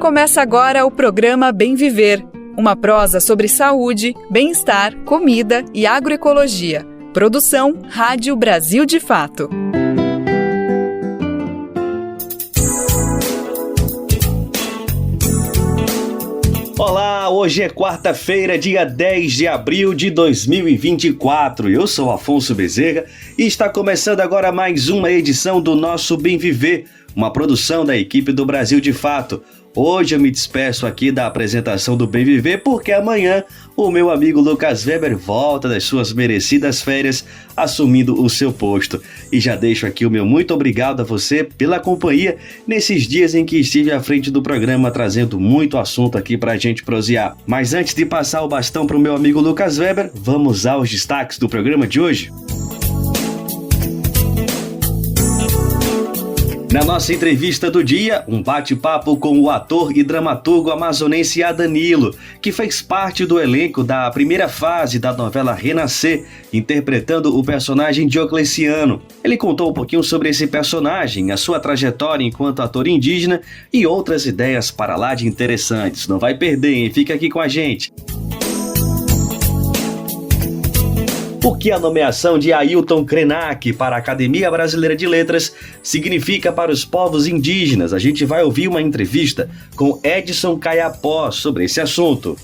Começa agora o programa Bem Viver, uma prosa sobre saúde, bem-estar, comida e agroecologia. Produção Rádio Brasil de Fato. Olá, hoje é quarta-feira, dia 10 de abril de 2024. Eu sou Afonso Bezerra e está começando agora mais uma edição do nosso Bem Viver, uma produção da equipe do Brasil de Fato. Hoje eu me despeço aqui da apresentação do Bem Viver porque amanhã o meu amigo Lucas Weber volta das suas merecidas férias assumindo o seu posto. E já deixo aqui o meu muito obrigado a você pela companhia nesses dias em que estive à frente do programa trazendo muito assunto aqui pra gente prosear. Mas antes de passar o bastão pro meu amigo Lucas Weber, vamos aos destaques do programa de hoje. Na nossa entrevista do dia, um bate-papo com o ator e dramaturgo amazonense Adanilo, que fez parte do elenco da primeira fase da novela Renascer, interpretando o personagem Diocleciano. Ele contou um pouquinho sobre esse personagem, a sua trajetória enquanto ator indígena e outras ideias para lá de interessantes. Não vai perder, hein? Fica aqui com a gente. O que a nomeação de Ailton Krenak para a Academia Brasileira de Letras significa para os povos indígenas? A gente vai ouvir uma entrevista com Edson Caiapó sobre esse assunto.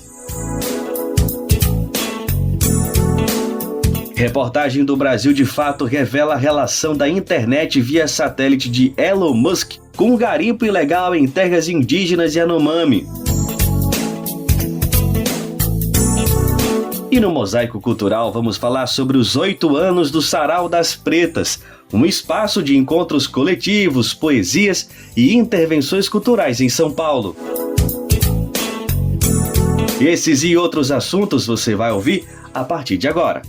Reportagem do Brasil de Fato revela a relação da internet via satélite de Elon Musk com o garimpo ilegal em terras indígenas Yanomami. E no Mosaico Cultural vamos falar sobre os 8 anos do Sarau das Pretas, um espaço de encontros coletivos, poesias e intervenções culturais em São Paulo. Esses e outros assuntos você vai ouvir a partir de agora.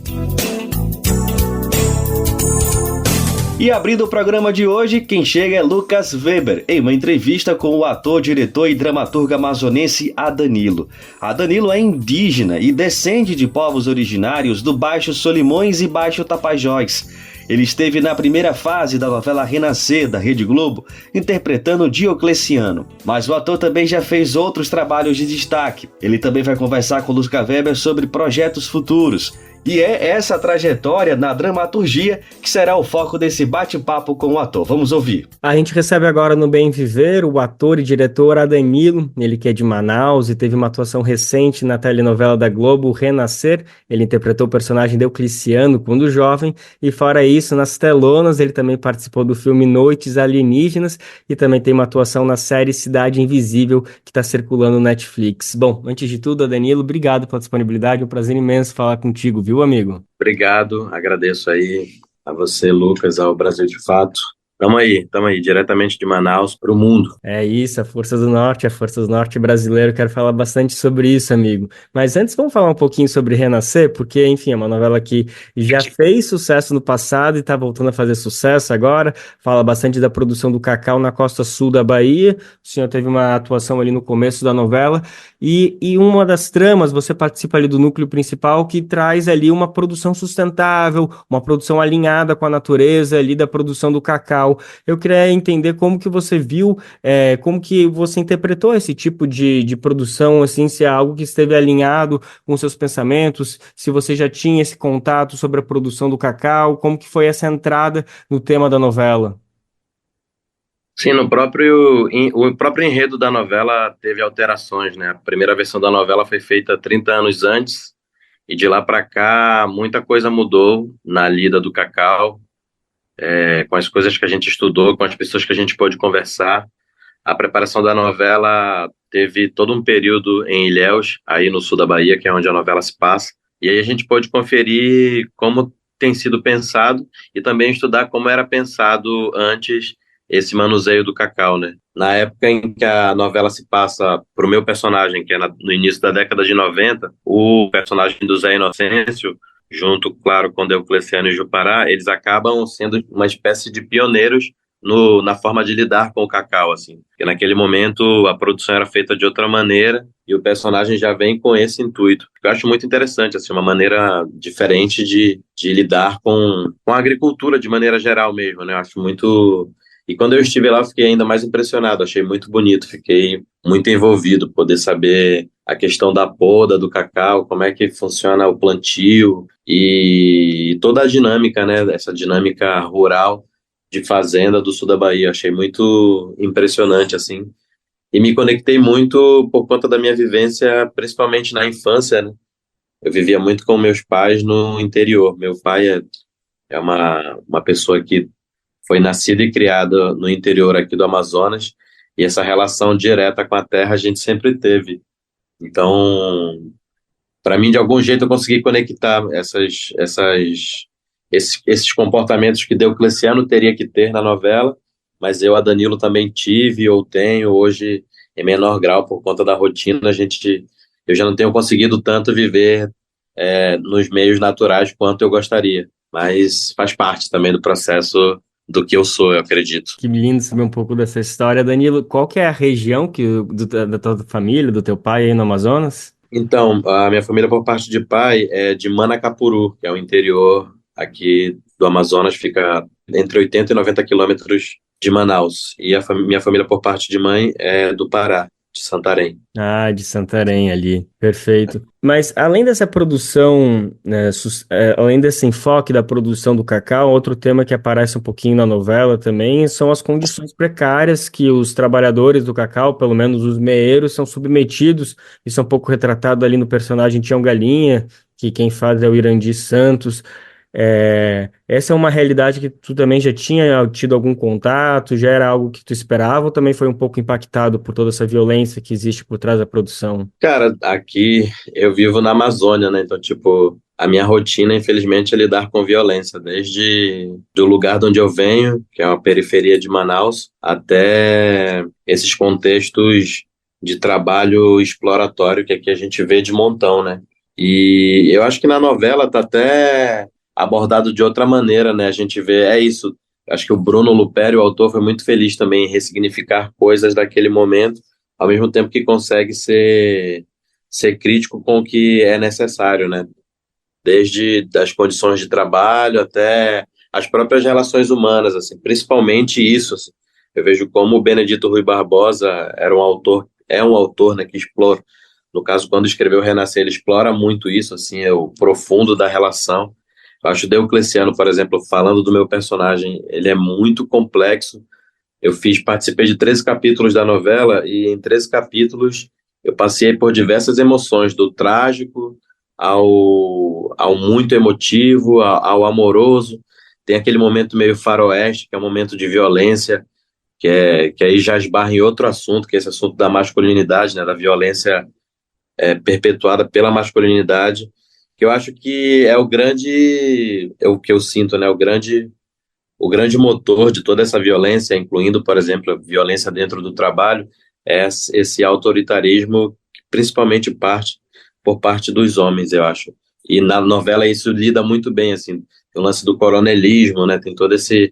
E abrindo o programa de hoje, quem chega é Lucas Weber, em uma entrevista com o ator, diretor e dramaturgo amazonense Adanilo. Adanilo é indígena e descende de povos originários do Baixo Solimões e Baixo Tapajós. Ele esteve na primeira fase da novela Renascer, da Rede Globo, interpretando Diocleciano. Mas o ator também já fez outros trabalhos de destaque. Ele também vai conversar com Lucas Weber sobre projetos futuros. E é essa trajetória na dramaturgia que será o foco desse bate-papo com o ator. Vamos ouvir. A gente recebe agora no Bem Viver o ator e diretor Adanilo, ele que é de Manaus e teve uma atuação recente na telenovela da Globo, Renascer. Ele interpretou o personagem Diocleciano quando jovem e fora isso, nas telonas ele também participou do filme Noites Alienígenas e também tem uma atuação na série Cidade Invisível que está circulando no Netflix. Bom, antes de tudo, Adanilo, obrigado pela disponibilidade, é um prazer imenso falar contigo, viu, amigo? Obrigado, agradeço aí a você, Lucas, ao Brasil de Fato. Tamo aí, diretamente de Manaus para o mundo. É isso, a Força do Norte brasileiro, quero falar bastante sobre isso, amigo. Mas antes vamos falar um pouquinho sobre Renascer, porque, enfim, é uma novela que já fez sucesso no passado e está voltando a fazer sucesso agora. Fala bastante da produção do cacau na costa sul da Bahia. O senhor teve uma atuação ali no começo da novela e uma das tramas, você participa ali do núcleo principal que traz ali uma produção sustentável, uma produção alinhada com a natureza ali da produção do cacau. Eu queria entender como que você viu, como que você interpretou esse tipo de produção, assim, se é algo que esteve alinhado com seus pensamentos, se você já tinha esse contato sobre a produção do cacau, como que foi essa entrada no tema da novela? Sim, o próprio enredo da novela teve alterações, né? A primeira versão da novela foi feita 30 anos antes e de lá para cá muita coisa mudou na lida do cacau. Com as coisas que a gente estudou, com as pessoas que a gente pôde conversar. A preparação da novela teve todo um período em Ilhéus, aí no sul da Bahia, que é onde a novela se passa, e aí a gente pôde conferir como tem sido pensado e também estudar como era pensado antes esse manuseio do cacau, né? Na época em que a novela se passa para o meu personagem, que é no início da década de 90, o personagem do Zé Inocêncio, junto, claro, com Diocleciano e Jupará, eles acabam sendo uma espécie de pioneiros na forma de lidar com o cacau, assim. Porque naquele momento a produção era feita de outra maneira e o personagem já vem com esse intuito. Eu acho muito interessante, assim, uma maneira diferente de lidar com a agricultura de maneira geral mesmo, né? Eu acho muito E quando eu estive lá, eu fiquei ainda mais impressionado, achei muito bonito, fiquei muito envolvido, poder saber a questão da poda do cacau, como é que funciona o plantio e toda a dinâmica, né, essa dinâmica rural de fazenda do sul da Bahia, achei muito impressionante, assim, e me conectei muito por conta da minha vivência, principalmente na infância, né, eu vivia muito com meus pais no interior, meu pai é uma pessoa que foi nascida e criada no interior aqui do Amazonas, e essa relação direta com a terra a gente sempre teve. Então, para mim, de algum jeito, eu consegui conectar esses comportamentos que Diocleciano teria que ter na novela, mas eu, a Danilo, também tive ou tenho hoje em menor grau por conta da rotina. Eu já não tenho conseguido tanto viver nos meios naturais quanto eu gostaria, mas faz parte também do processo do que eu sou, eu acredito. Que lindo saber um pouco dessa história. Danilo, qual que é a região da tua família, do teu pai aí no Amazonas? Então, a minha família, por parte de pai, é de Manacapuru, que é o interior aqui do Amazonas, fica entre 80 e 90 quilômetros de Manaus. E minha família, por parte de mãe, é do Pará, de Santarém. Ah, de Santarém ali, perfeito. Mas além dessa produção, né, além desse enfoque da produção do cacau, outro tema que aparece um pouquinho na novela também são as condições precárias que os trabalhadores do cacau, pelo menos os meeiros, são submetidos. Isso é um pouco retratado ali no personagem Tião Galinha, que quem faz é o Irandi Santos. Essa é uma realidade que tu também já tinha tido algum contato, já era algo que tu esperava ou também foi um pouco impactado por toda essa violência que existe por trás da produção? Cara, aqui eu vivo na Amazônia, né? Então, tipo, a minha rotina, infelizmente, é lidar com violência, desde do lugar de onde eu venho, que é uma periferia de Manaus, até esses contextos de trabalho exploratório que aqui a gente vê de montão, né? E eu acho que na novela tá até abordado de outra maneira, né? A gente vê, é isso. Acho que o Bruno Luperi, o autor, foi muito feliz também em ressignificar coisas daquele momento, ao mesmo tempo que consegue ser crítico com o que é necessário, né? Desde das condições de trabalho até as próprias relações humanas, assim, principalmente isso, assim. Eu vejo como o Benedito Rui Barbosa é um autor, né, que explora, no caso, quando escreveu Renascer, ele explora muito isso, assim, é o profundo da relação. Eu acho Diocleciano, por exemplo, falando do meu personagem, ele é muito complexo. Participei de 13 capítulos da novela e em 13 capítulos eu passei por diversas emoções, do trágico ao muito emotivo, ao amoroso. Tem aquele momento meio faroeste, que é um momento de violência, que aí já esbarra em outro assunto, que é esse assunto da masculinidade, né, da violência perpetuada pela masculinidade, que eu acho que é o que eu sinto, né, o grande motor de toda essa violência, incluindo, por exemplo, a violência dentro do trabalho, é esse autoritarismo, que principalmente por parte dos homens, eu acho. E na novela isso lida muito bem, assim, tem o lance do coronelismo, né, tem todo acho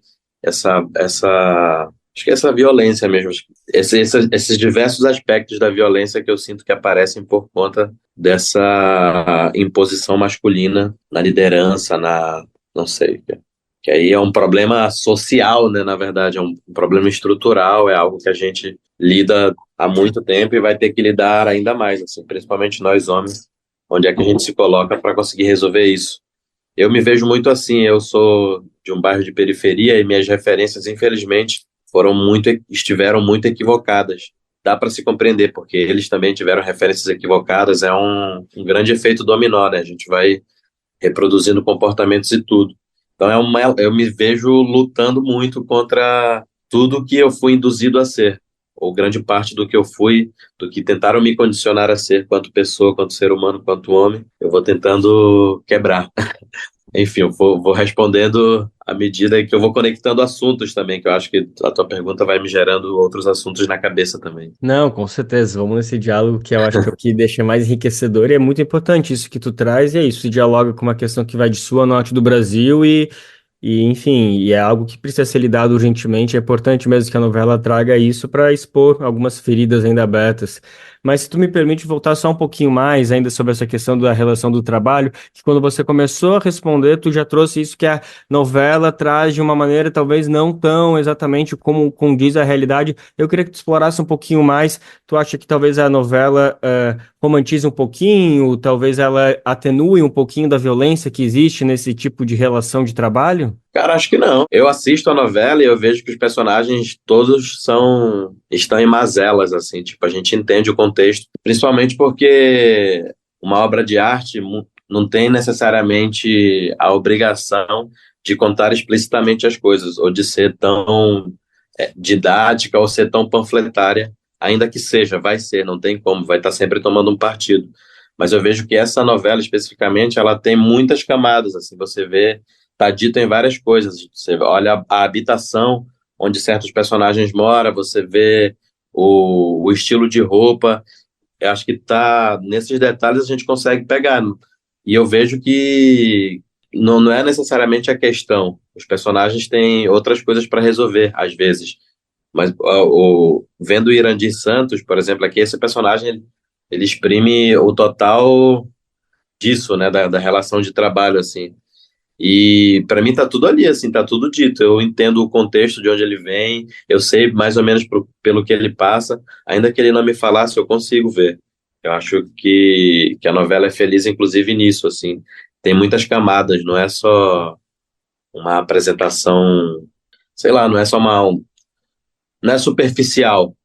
que essa violência mesmo, esses diversos aspectos da violência que eu sinto que aparecem por conta dessa imposição masculina na liderança, não sei, que aí é um problema social, né, na verdade, é um problema estrutural, é algo que a gente lida há muito tempo e vai ter que lidar ainda mais, assim, principalmente nós homens, onde é que a gente se coloca para conseguir resolver isso. Eu me vejo muito assim, eu sou de um bairro de periferia e minhas referências, infelizmente, estiveram muito equivocadas. Dá para se compreender, porque eles também tiveram referências equivocadas, é um grande efeito dominó, né? A gente vai reproduzindo comportamentos e tudo. Então eu me vejo lutando muito contra tudo que eu fui induzido a ser, ou grande parte do que tentaram me condicionar a ser, quanto pessoa, quanto ser humano, quanto homem, eu vou tentando quebrar. Enfim, eu vou respondendo à medida que eu vou conectando assuntos também, que eu acho que a tua pergunta vai me gerando outros assuntos na cabeça também. Não, com certeza. Vamos nesse diálogo que eu acho que é o que deixa mais enriquecedor e é muito importante isso que tu traz, e é isso, se dialoga com uma questão que vai de sul a norte do Brasil enfim, e é algo que precisa ser lidado urgentemente. É importante mesmo que a novela traga isso para expor algumas feridas ainda abertas. mas se tu me permite voltar só um pouquinho mais ainda sobre essa questão da relação do trabalho, que quando você começou a responder, tu já trouxe isso que a novela traz de uma maneira talvez não tão exatamente como condiz a realidade. Eu queria que tu explorasse um pouquinho mais. Tu acha que talvez a novela romantize um pouquinho, talvez ela atenue um pouquinho da violência que existe nesse tipo de relação de trabalho? Cara, acho que não. Eu assisto a novela e eu vejo que os personagens todos estão em mazelas, assim, tipo, a gente entende o contexto, principalmente porque uma obra de arte não tem necessariamente a obrigação de contar explicitamente as coisas, ou de ser tão didática ou ser tão panfletária, ainda que seja, vai ser, não tem como, vai estar sempre tomando um partido. Mas eu vejo que essa novela especificamente, ela tem muitas camadas, assim, você vê, tá dito em várias coisas, você olha a habitação onde certos personagens moram, você vê o estilo de roupa, eu acho que tá nesses detalhes a gente consegue pegar, né? E eu vejo que não é necessariamente a questão, os personagens têm outras coisas para resolver, às vezes. Mas vendo o Irandir Santos, por exemplo, aqui, esse personagem, ele exprime o total disso, né, da relação de trabalho, assim. E para mim tá tudo ali, assim, tá tudo dito. Eu entendo o contexto de onde ele vem, eu sei mais ou menos pelo que ele passa, ainda que ele não me falasse, eu consigo ver. Eu acho que a novela é feliz, inclusive, nisso, assim. Tem muitas camadas, não é só uma apresentação, sei lá, não é superficial.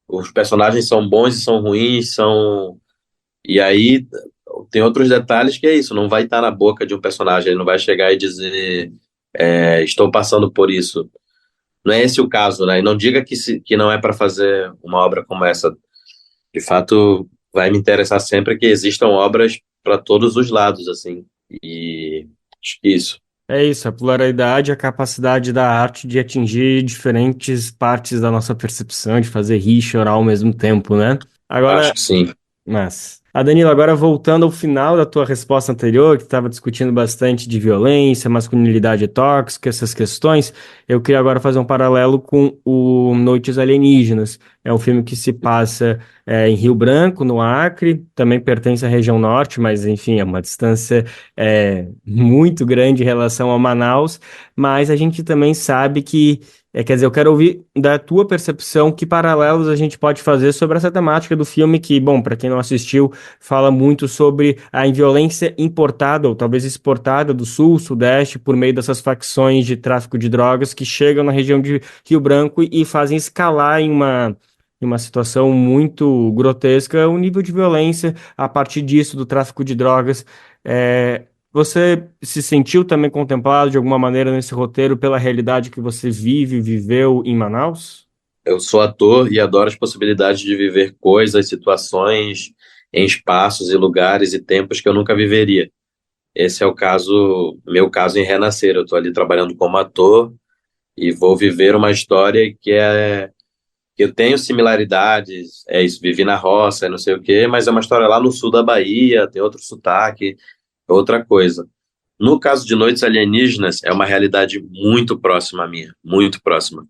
Os personagens são bons e são ruins, e aí tem outros detalhes que é isso, não vai estar na boca de um personagem, ele não vai chegar e dizer estou passando por isso. Não é esse o caso, né? E não diga que não é para fazer uma obra como essa. De fato, vai me interessar sempre que existam obras para todos os lados, assim. E acho que isso. É isso, a pluralidade, a capacidade da arte de atingir diferentes partes da nossa percepção, de fazer rir e chorar ao mesmo tempo, né? Acho Agora, que sim. mas, Danilo, agora voltando ao final da tua resposta anterior, que estava discutindo bastante de violência, masculinidade tóxica, essas questões, eu queria agora fazer um paralelo com o Noites Alienígenas. É um filme que se passa em Rio Branco, no Acre, também pertence à região norte, mas enfim, é uma distância muito grande em relação a Manaus, mas a gente também sabe que quer dizer, eu quero ouvir da tua percepção que paralelos a gente pode fazer sobre essa temática do filme que, bom, para quem não assistiu, fala muito sobre a violência importada ou talvez exportada do sul, sudeste, por meio dessas facções de tráfico de drogas que chegam na região de Rio Branco e fazem escalar em uma situação muito grotesca o nível de violência a partir disso, do tráfico de drogas. Você se sentiu também contemplado de alguma maneira nesse roteiro pela realidade que você viveu em Manaus? Eu sou ator e adoro as possibilidades de viver coisas, situações em espaços e lugares e tempos que eu nunca viveria. Esse é meu caso em Renascer. Eu estou ali trabalhando como ator e vou viver uma história que eu tenho similaridades, é isso, vivi na roça, não sei o quê, mas é uma história lá no sul da Bahia, tem outro sotaque, outra coisa. No caso de Noites Alienígenas, é uma realidade muito próxima à minha, muito próxima.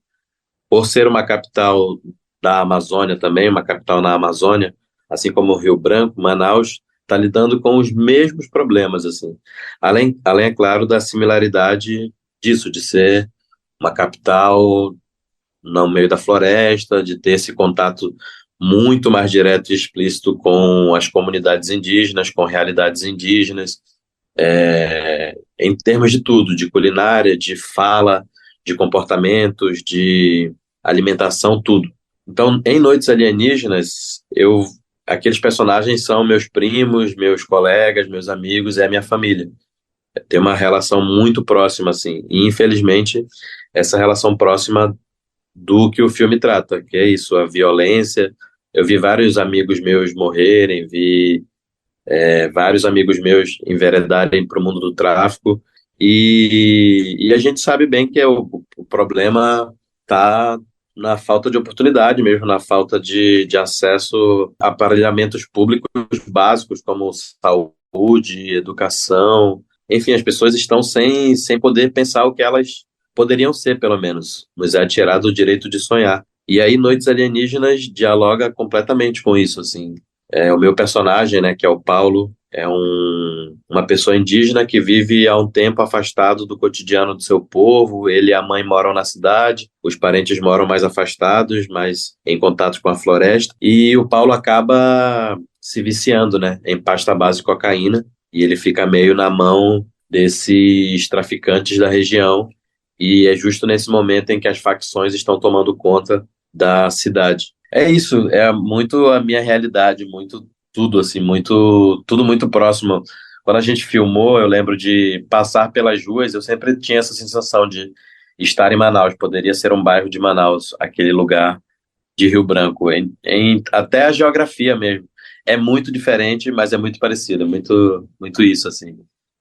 Por ser uma capital da Amazônia também, uma capital na Amazônia, assim como o Rio Branco, Manaus está lidando com os mesmos problemas, assim. Além, é claro, da similaridade disso, de ser uma capital no meio da floresta, de ter esse contato muito mais direto e explícito com as comunidades indígenas, com realidades indígenas, em termos de tudo, de culinária, de fala, de comportamentos, de alimentação, tudo. Então, em Noites Alienígenas, aqueles personagens são meus primos, meus colegas, meus amigos, é a minha família. Tem uma relação muito próxima, assim, e infelizmente essa relação próxima do que o filme trata, que é isso, a violência. Eu vi vários amigos meus morrerem, vi vários amigos meus enveredarem para o mundo do tráfico, e a gente sabe bem que o problema está na falta de oportunidade mesmo, na falta de acesso a aparelhamentos públicos básicos como saúde, educação, enfim, as pessoas estão sem poder pensar o que elas poderiam ser, pelo menos. Nos é tirado o direito de sonhar. E aí Noites Alienígenas dialoga completamente com isso, assim. O meu personagem, né, que é o Paulo, é uma pessoa indígena que vive há um tempo afastado do cotidiano do seu povo. Ele e a mãe moram na cidade, os parentes moram mais afastados, mas em contato com a floresta. E o Paulo acaba se viciando, né, em pasta base de cocaína, e ele fica meio na mão desses traficantes da região. E é justo nesse momento em que as facções estão tomando conta da cidade. É isso, é muito a minha realidade, muito tudo assim, tudo muito próximo. Quando a gente filmou, eu lembro de passar pelas ruas, eu sempre tinha essa sensação de estar em Manaus, poderia ser um bairro de Manaus, aquele lugar de Rio Branco, até a geografia mesmo. É muito diferente, mas é muito parecido, muito isso assim.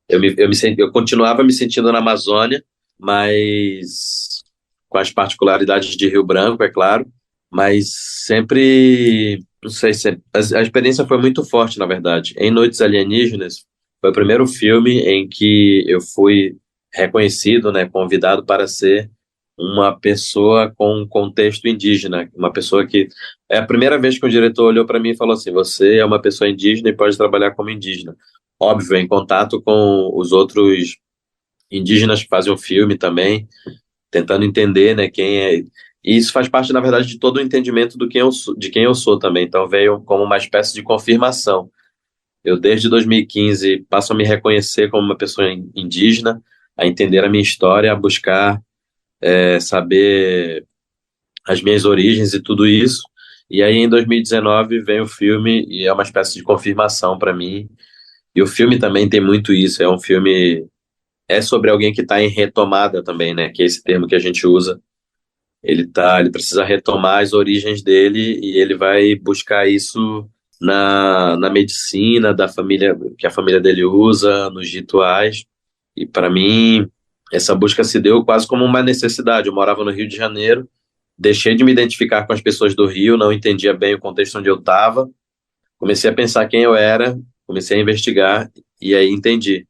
Eu continuava me sentindo na Amazônia, mas com as particularidades de Rio Branco, é claro, mas sempre, não sei se a experiência foi muito forte, na verdade. Em Noites Alienígenas foi o primeiro filme em que eu fui reconhecido, né, convidado para ser uma pessoa com um contexto indígena, uma pessoa que é a primeira vez que o diretor olhou para mim e falou assim: você é uma pessoa indígena e pode trabalhar como indígena. Óbvio, em contato com os outros indígenas que fazem o filme também, tentando entender, né, quem é. E isso faz parte, na verdade, de todo o entendimento de quem eu sou também. Então veio como uma espécie de confirmação. Eu, desde 2015, passo a me reconhecer como uma pessoa indígena, a entender a minha história, a buscar saber as minhas origens e tudo isso. E aí, em 2019, vem o filme e é uma espécie de confirmação para mim. E o filme também tem muito isso. É sobre alguém que está em retomada também, né? Que é esse termo que a gente usa. Ele precisa retomar as origens dele e ele vai buscar isso na medicina da família, que a família dele usa, nos rituais. E para mim, essa busca se deu quase como uma necessidade. Eu morava no Rio de Janeiro, deixei de me identificar com as pessoas do Rio, não entendia bem o contexto onde eu estava, comecei a pensar quem eu era, comecei a investigar e aí entendi.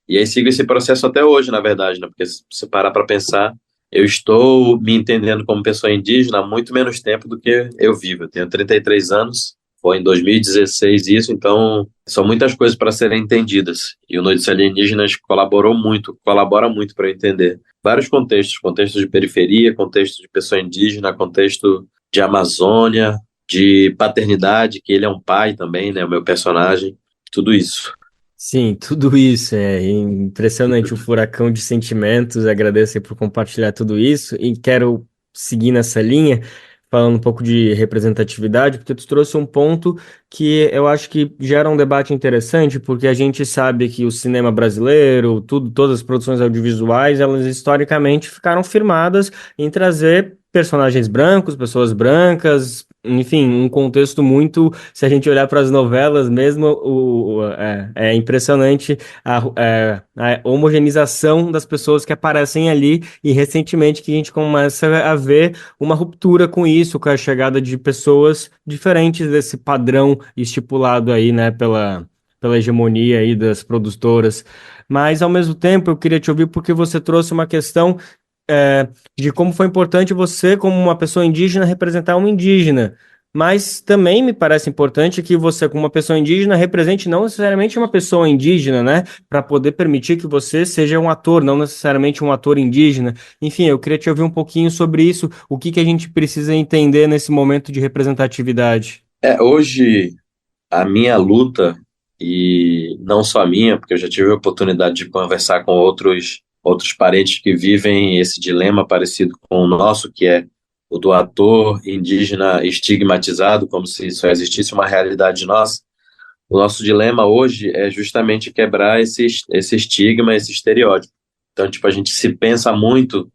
E aí sigo esse processo até hoje, na verdade, né? Porque se você parar para pensar, eu estou me entendendo como pessoa indígena há muito menos tempo do que eu vivo. Eu tenho 33 anos, foi em 2016 isso, então são muitas coisas para serem entendidas. E o Noites Alienígenas colabora muito para eu entender vários contextos, contexto de periferia, contexto de pessoa indígena, contexto de Amazônia, de paternidade, que ele é um pai também, né, o meu personagem, tudo isso. Sim, tudo isso é impressionante, um furacão de sentimentos. Agradeço aí por compartilhar tudo isso e quero seguir nessa linha, falando um pouco de representatividade, porque tu trouxe um ponto que eu acho que gera um debate interessante, porque a gente sabe que o cinema brasileiro, todas as produções audiovisuais, elas historicamente ficaram firmadas em trazer personagens brancos, pessoas brancas, enfim, um contexto muito. Se a gente olhar para as novelas mesmo, é impressionante a homogeneização das pessoas que aparecem ali, e recentemente que a gente começa a ver uma ruptura com isso, com a chegada de pessoas diferentes desse padrão estipulado aí, né, pela hegemonia aí das produtoras. Mas, ao mesmo tempo, eu queria te ouvir porque você trouxe uma questão de como foi importante você, como uma pessoa indígena, representar um indígena. Mas também me parece importante que você, como uma pessoa indígena, represente não necessariamente uma pessoa indígena, né? Para poder permitir que você seja um ator, não necessariamente um ator indígena. Enfim, eu queria te ouvir um pouquinho sobre isso, o que que a gente precisa entender nesse momento de representatividade. Hoje, a minha luta, e não só a minha, porque eu já tive a oportunidade de conversar com outros parentes que vivem esse dilema parecido com o nosso, que é o do ator indígena estigmatizado, como se só existisse uma realidade nossa. O nosso dilema hoje é justamente quebrar esse estigma, esse estereótipo. Então, tipo, a gente se pensa muito,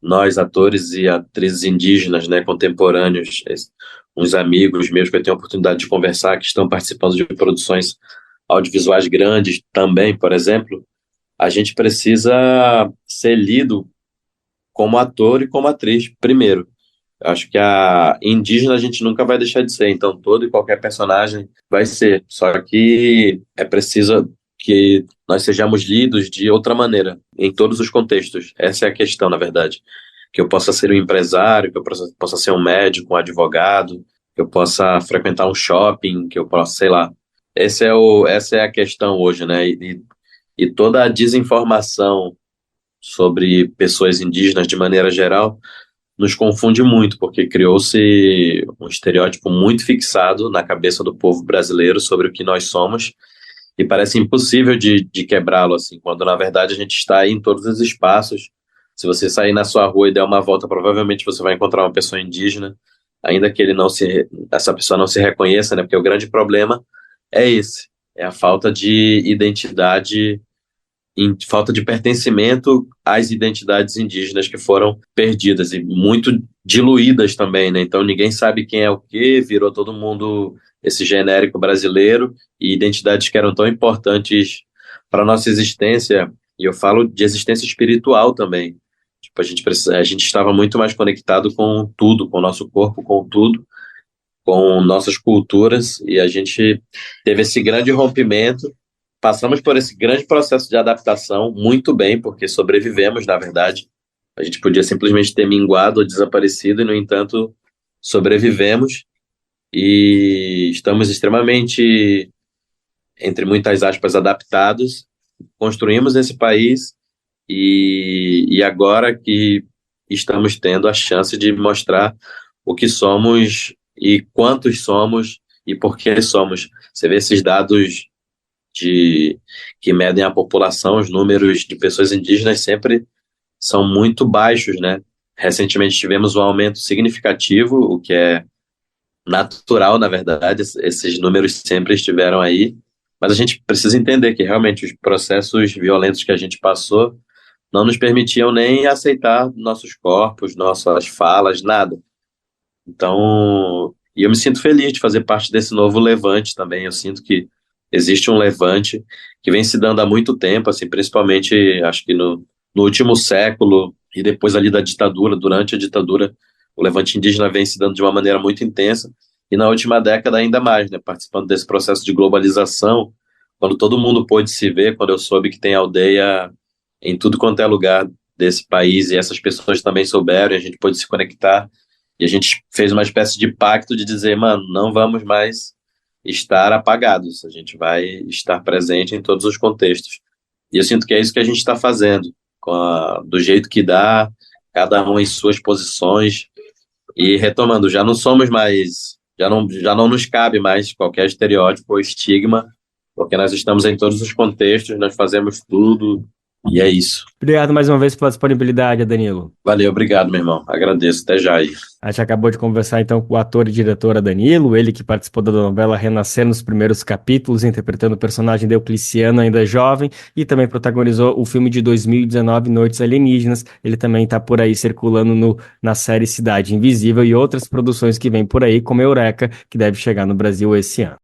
nós, atores e atrizes indígenas, né, contemporâneos, uns amigos meus que eu tenho a oportunidade de conversar, que estão participando de produções audiovisuais grandes também, por exemplo, a gente precisa ser lido como ator e como atriz, primeiro. Eu acho que a indígena a gente nunca vai deixar de ser, então todo e qualquer personagem vai ser. Só que é preciso que nós sejamos lidos de outra maneira, em todos os contextos. Essa é a questão, na verdade. que eu possa ser um empresário, que eu possa ser um médico, um advogado, que eu possa frequentar um shopping, que eu possa, sei lá. Essa é a questão hoje, né? E toda a desinformação sobre pessoas indígenas de maneira geral nos confunde muito, porque criou-se um estereótipo muito fixado na cabeça do povo brasileiro sobre o que nós somos, e parece impossível de quebrá-lo, assim, quando na verdade a gente está aí em todos os espaços. Se você sair na sua rua e der uma volta, provavelmente você vai encontrar uma pessoa indígena, ainda que essa pessoa não se reconheça, né? Porque o grande problema é esse, é a falta de identidade, falta de pertencimento às identidades indígenas que foram perdidas e muito diluídas também, né? Então ninguém sabe quem é o quê, virou todo mundo esse genérico brasileiro, e identidades que eram tão importantes para a nossa existência, e eu falo de existência espiritual também. Tipo, a gente estava muito mais conectado com tudo, com o nosso corpo, com tudo, com nossas culturas, e a gente teve esse grande rompimento. Passamos por esse grande processo de adaptação muito bem, porque sobrevivemos, na verdade. A gente podia simplesmente ter minguado ou desaparecido, e, no entanto, sobrevivemos e estamos extremamente, entre muitas aspas, adaptados. Construímos esse país e agora que estamos tendo a chance de mostrar o que somos e quantos somos e por que somos. Você vê esses dados que medem a população, os números de pessoas indígenas sempre são muito baixos, né? Recentemente tivemos um aumento significativo, o que é natural, na verdade, esses números sempre estiveram aí, mas a gente precisa entender que realmente os processos violentos que a gente passou não nos permitiam nem aceitar nossos corpos, nossas falas, nada. Então, e eu me sinto feliz de fazer parte desse novo levante também. Eu sinto que existe um levante que vem se dando há muito tempo, assim, principalmente, acho que no último século e depois ali da ditadura, durante a ditadura, o levante indígena vem se dando de uma maneira muito intensa, e na última década ainda mais, né, participando desse processo de globalização, quando todo mundo pôde se ver, quando eu soube que tem aldeia em tudo quanto é lugar desse país, e essas pessoas também souberam, e a gente pôde se conectar, e a gente fez uma espécie de pacto de dizer, mano, não vamos mais estar apagados, a gente vai estar presente em todos os contextos. E eu sinto que é isso que a gente está fazendo, do jeito que dá, cada um em suas posições, e retomando, já não somos mais, já não nos cabe mais qualquer estereótipo ou estigma, porque nós estamos em todos os contextos, nós fazemos tudo, e é isso. Obrigado mais uma vez pela disponibilidade, Danilo. Valeu, obrigado, meu irmão. Agradeço, até já aí. A gente acabou de conversar então com o ator e diretor Danilo, ele que participou da novela Renascer nos primeiros capítulos, interpretando o personagem de Eucliciano, ainda jovem, e também protagonizou o filme de 2019, Noites Alienígenas. Ele também está por aí circulando na série Cidade Invisível e outras produções que vêm por aí, como Eureka, que deve chegar no Brasil esse ano.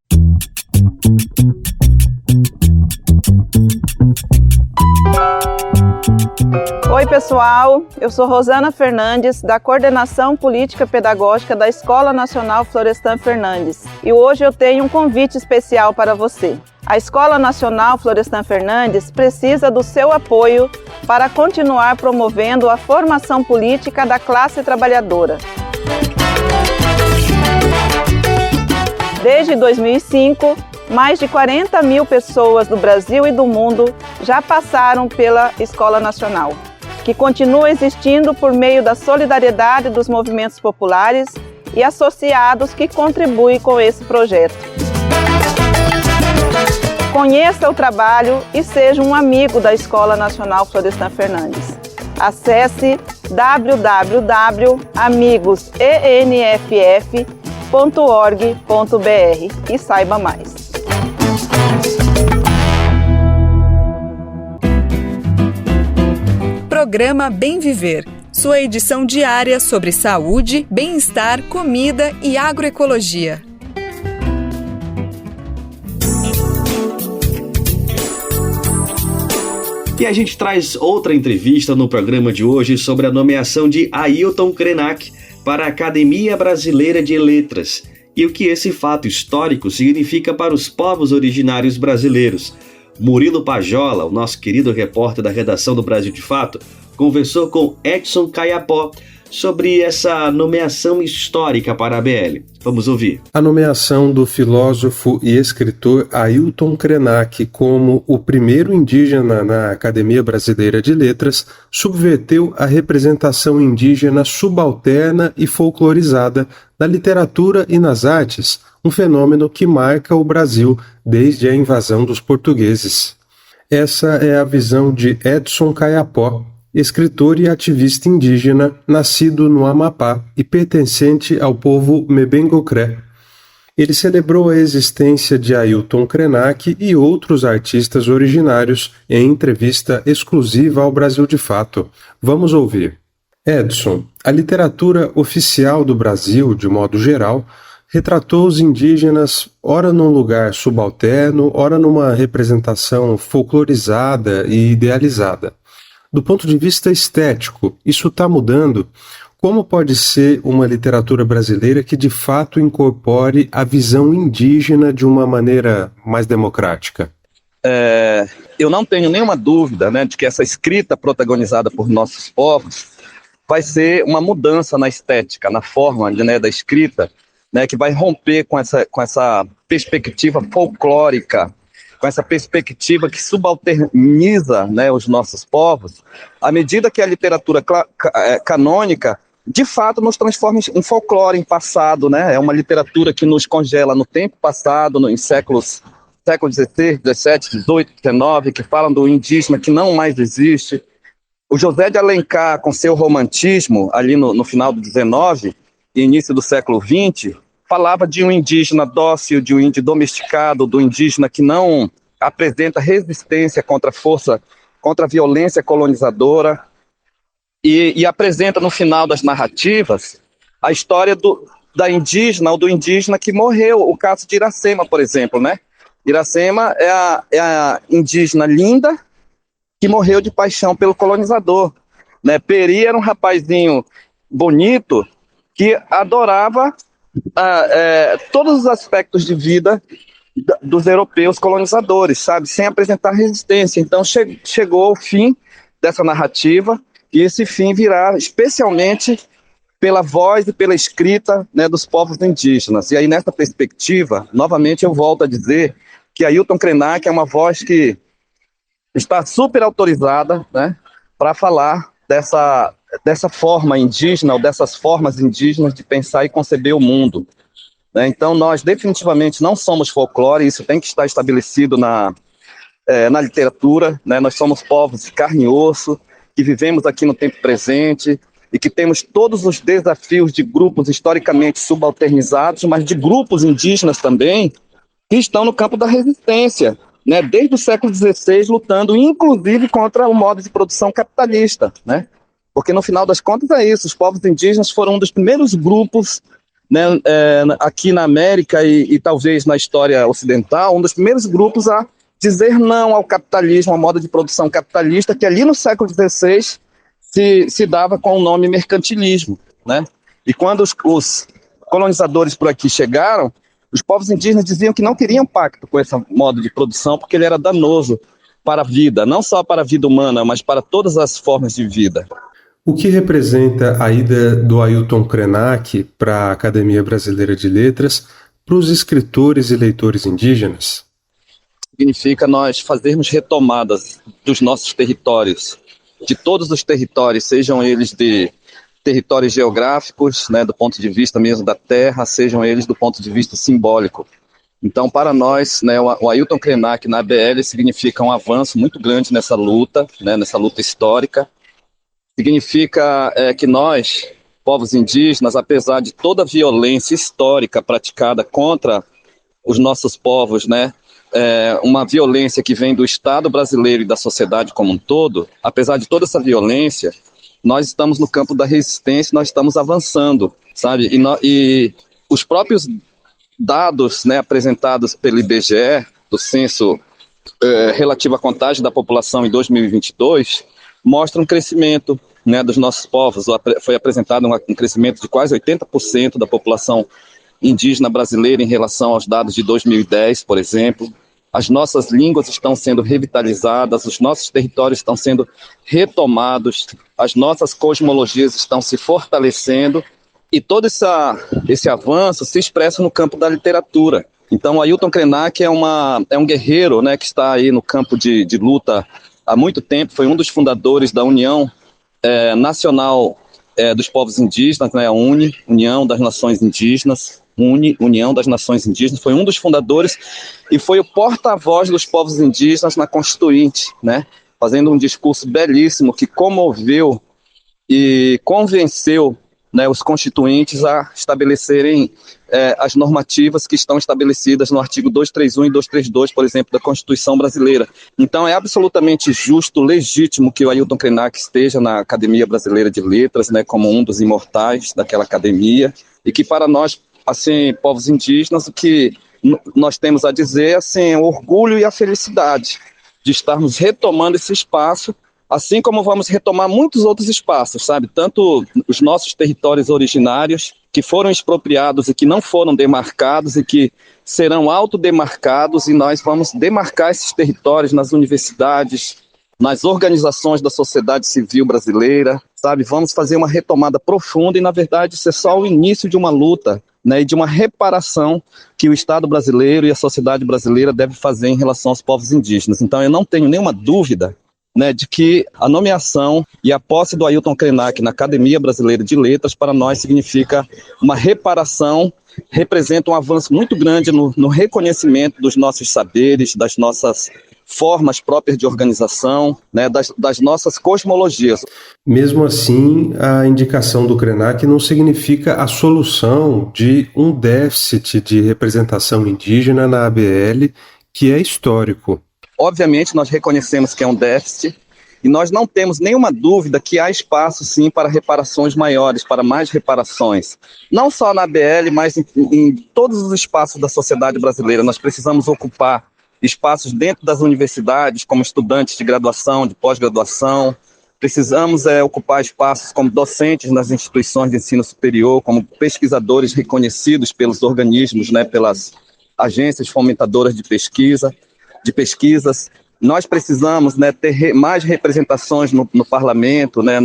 Oi pessoal, eu sou Rosana Fernandes, da Coordenação Política Pedagógica da Escola Nacional Florestan Fernandes, e hoje eu tenho um convite especial para você. A Escola Nacional Florestan Fernandes precisa do seu apoio para continuar promovendo a formação política da classe trabalhadora. Desde 2005, mais de 40 mil pessoas do Brasil e do mundo já passaram pela Escola Nacional, que continua existindo por meio da solidariedade dos movimentos populares e associados que contribuem com esse projeto. Conheça o trabalho e seja um amigo da Escola Nacional Florestan Fernandes. Acesse www.amigosenff.org.br e saiba mais. Programa Bem Viver, sua edição diária sobre saúde, bem-estar, comida e agroecologia. E a gente traz outra entrevista no programa de hoje sobre a nomeação de Ailton Krenak para a Academia Brasileira de Letras e o que esse fato histórico significa para os povos originários brasileiros. Murilo Pajola, o nosso querido repórter da redação do Brasil de Fato, conversou com Edson Caiapó sobre essa nomeação histórica para a ABL. Vamos ouvir. A nomeação do filósofo e escritor Ailton Krenak como o primeiro indígena na Academia Brasileira de Letras subverteu a representação indígena subalterna e folclorizada na literatura e nas artes, um fenômeno que marca o Brasil desde a invasão dos portugueses. Essa é a visão de Edson Caiapó, escritor e ativista indígena, nascido no Amapá e pertencente ao povo Mebengocré. Ele celebrou a existência de Ailton Krenak e outros artistas originários em entrevista exclusiva ao Brasil de Fato. Vamos ouvir. Edson, a literatura oficial do Brasil, de modo geral, retratou os indígenas ora num lugar subalterno, ora numa representação folclorizada e idealizada. Do ponto de vista estético, isso está mudando. Como pode ser uma literatura brasileira que de fato incorpore a visão indígena de uma maneira mais democrática? Eu não tenho nenhuma dúvida, de que essa escrita protagonizada por nossos povos vai ser uma mudança na estética, na forma da escrita, que vai romper com essa perspectiva folclórica, com essa perspectiva que subalterniza os nossos povos, à medida que a literatura canônica, de fato, nos transforma em folclore, em passado, É uma literatura que nos congela no tempo passado, em séculos XVI, XVII, XVIII, XIX, que falam do indígena que não mais existe. O José de Alencar, com seu romantismo, ali no final do XIX e início do século XX, falava de um indígena dócil, de um índio domesticado, do indígena que não apresenta resistência contra a violência colonizadora, e apresenta no final das narrativas a história da indígena ou do indígena que morreu, o caso de Iracema, por exemplo, Iracema é a indígena linda que morreu de paixão pelo colonizador, Peri era um rapazinho bonito que adorava todos os aspectos de vida dos europeus colonizadores, sem apresentar resistência. Então chegou ao fim dessa narrativa, e esse fim virá especialmente pela voz e pela escrita dos povos indígenas. E aí, nessa perspectiva, novamente eu volto a dizer que Ailton Krenak é uma voz que está super autorizada para falar dessa forma indígena, ou dessas formas indígenas de pensar e conceber o mundo. Então, nós definitivamente não somos folclore, isso tem que estar estabelecido na literatura, Nós somos povos de carne e osso, que vivemos aqui no tempo presente e que temos todos os desafios de grupos historicamente subalternizados, mas de grupos indígenas também, que estão no campo da resistência, desde o século XVI, lutando inclusive contra o modo de produção capitalista, Porque no final das contas é isso, os povos indígenas foram um dos primeiros grupos aqui na América e talvez na história ocidental, um dos primeiros grupos a dizer não ao capitalismo, ao modo de produção capitalista, que ali no século XVI se dava com o nome mercantilismo, E quando os colonizadores por aqui chegaram, os povos indígenas diziam que não queriam pacto com esse modo de produção, porque ele era danoso para a vida, não só para a vida humana, mas para todas as formas de vida. O que representa a ida do Ailton Krenak para a Academia Brasileira de Letras para os escritores e leitores indígenas? Significa nós fazermos retomadas dos nossos territórios, de todos os territórios, sejam eles de territórios geográficos, do ponto de vista mesmo da terra, sejam eles do ponto de vista simbólico. Então, para nós, o Ailton Krenak na ABL significa um avanço muito grande nessa luta histórica. Significa que nós, povos indígenas, apesar de toda a violência histórica praticada contra os nossos povos, uma violência que vem do Estado brasileiro e da sociedade como um todo, apesar de toda essa violência, nós estamos no campo da resistência, nós estamos avançando, E os próprios dados apresentados pelo IBGE, do censo relativo à contagem da população em 2022, mostram um crescimento dos nossos povos. Foi apresentado um crescimento de quase 80% da população indígena brasileira em relação aos dados de 2010, por exemplo. as nossas línguas estão sendo revitalizadas, os nossos territórios estão sendo retomados, as nossas cosmologias estão se fortalecendo e todo esse avanço se expressa no campo da literatura. Então, o Ailton Krenak é um guerreiro, né, que está aí no campo de luta há muito tempo, foi um dos fundadores da União Nacional dos Povos Indígenas, né, a UNE, União das Nações Indígenas, União das Nações Indígenas, foi um dos fundadores e foi o porta-voz dos povos indígenas na Constituinte, né, fazendo um discurso belíssimo que comoveu e convenceu, né, os constituintes a estabelecerem as normativas que estão estabelecidas no artigo 231 e 232, por exemplo, da Constituição Brasileira. Então é absolutamente justo, legítimo que o Ailton Krenak esteja na Academia Brasileira de Letras, né, como um dos imortais daquela academia, e que para nós, assim, povos indígenas, o que nós temos a dizer, assim, o orgulho e a felicidade de estarmos retomando esse espaço, assim como vamos retomar muitos outros espaços, sabe? Tanto os nossos territórios originários, que foram expropriados e que não foram demarcados e que serão autodemarcados, e nós vamos demarcar esses territórios nas universidades, nas organizações da sociedade civil brasileira, sabe? Vamos fazer uma retomada profunda e, na verdade, isso é só o início de uma luta, né, e de uma reparação que o Estado brasileiro e a sociedade brasileira deve fazer em relação aos povos indígenas. Então, eu não tenho nenhuma dúvida, né, de que a nomeação e a posse do Ailton Krenak na Academia Brasileira de Letras para nós significa uma reparação, representa um avanço muito grande no reconhecimento dos nossos saberes, das nossas formas próprias de organização, né, das nossas cosmologias. Mesmo assim, a indicação do Krenak não significa a solução de um déficit de representação indígena na ABL, que é histórico. Obviamente, nós reconhecemos que é um déficit e nós não temos nenhuma dúvida que há espaço, sim, para reparações maiores, para mais reparações. Não só na ABL, mas em todos os espaços da sociedade brasileira. Nós precisamos ocupar espaços dentro das universidades, como estudantes de graduação, de pós-graduação. Precisamos ocupar espaços como docentes nas instituições de ensino superior, como pesquisadores reconhecidos pelos organismos, né, pelas agências fomentadoras de pesquisas. Nós precisamos, né, ter mais representações no parlamento, né,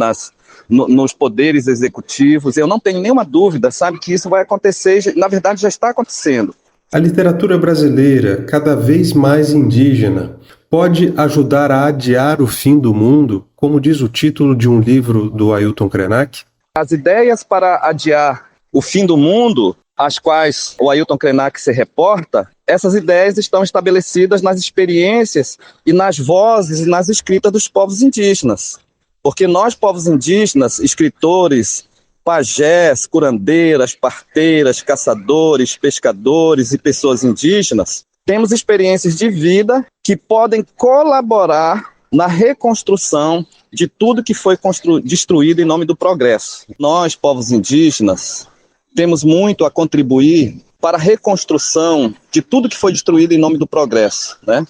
nos poderes executivos. Eu não tenho nenhuma dúvida, sabe, que isso vai acontecer, na verdade já está acontecendo. A literatura brasileira, cada vez mais indígena, pode ajudar a adiar o fim do mundo, como diz o título de um livro do Ailton Krenak? As ideias para adiar o fim do mundo, às quais o Ailton Krenak se reporta, essas ideias estão estabelecidas nas experiências e nas vozes e nas escritas dos povos indígenas. Porque nós, povos indígenas, escritores, pajés, curandeiras, parteiras, caçadores, pescadores e pessoas indígenas, temos experiências de vida que podem colaborar na reconstrução de tudo que foi destruído em nome do progresso. Nós, povos indígenas, temos muito a contribuir para a reconstrução de tudo que foi destruído em nome do progresso, né?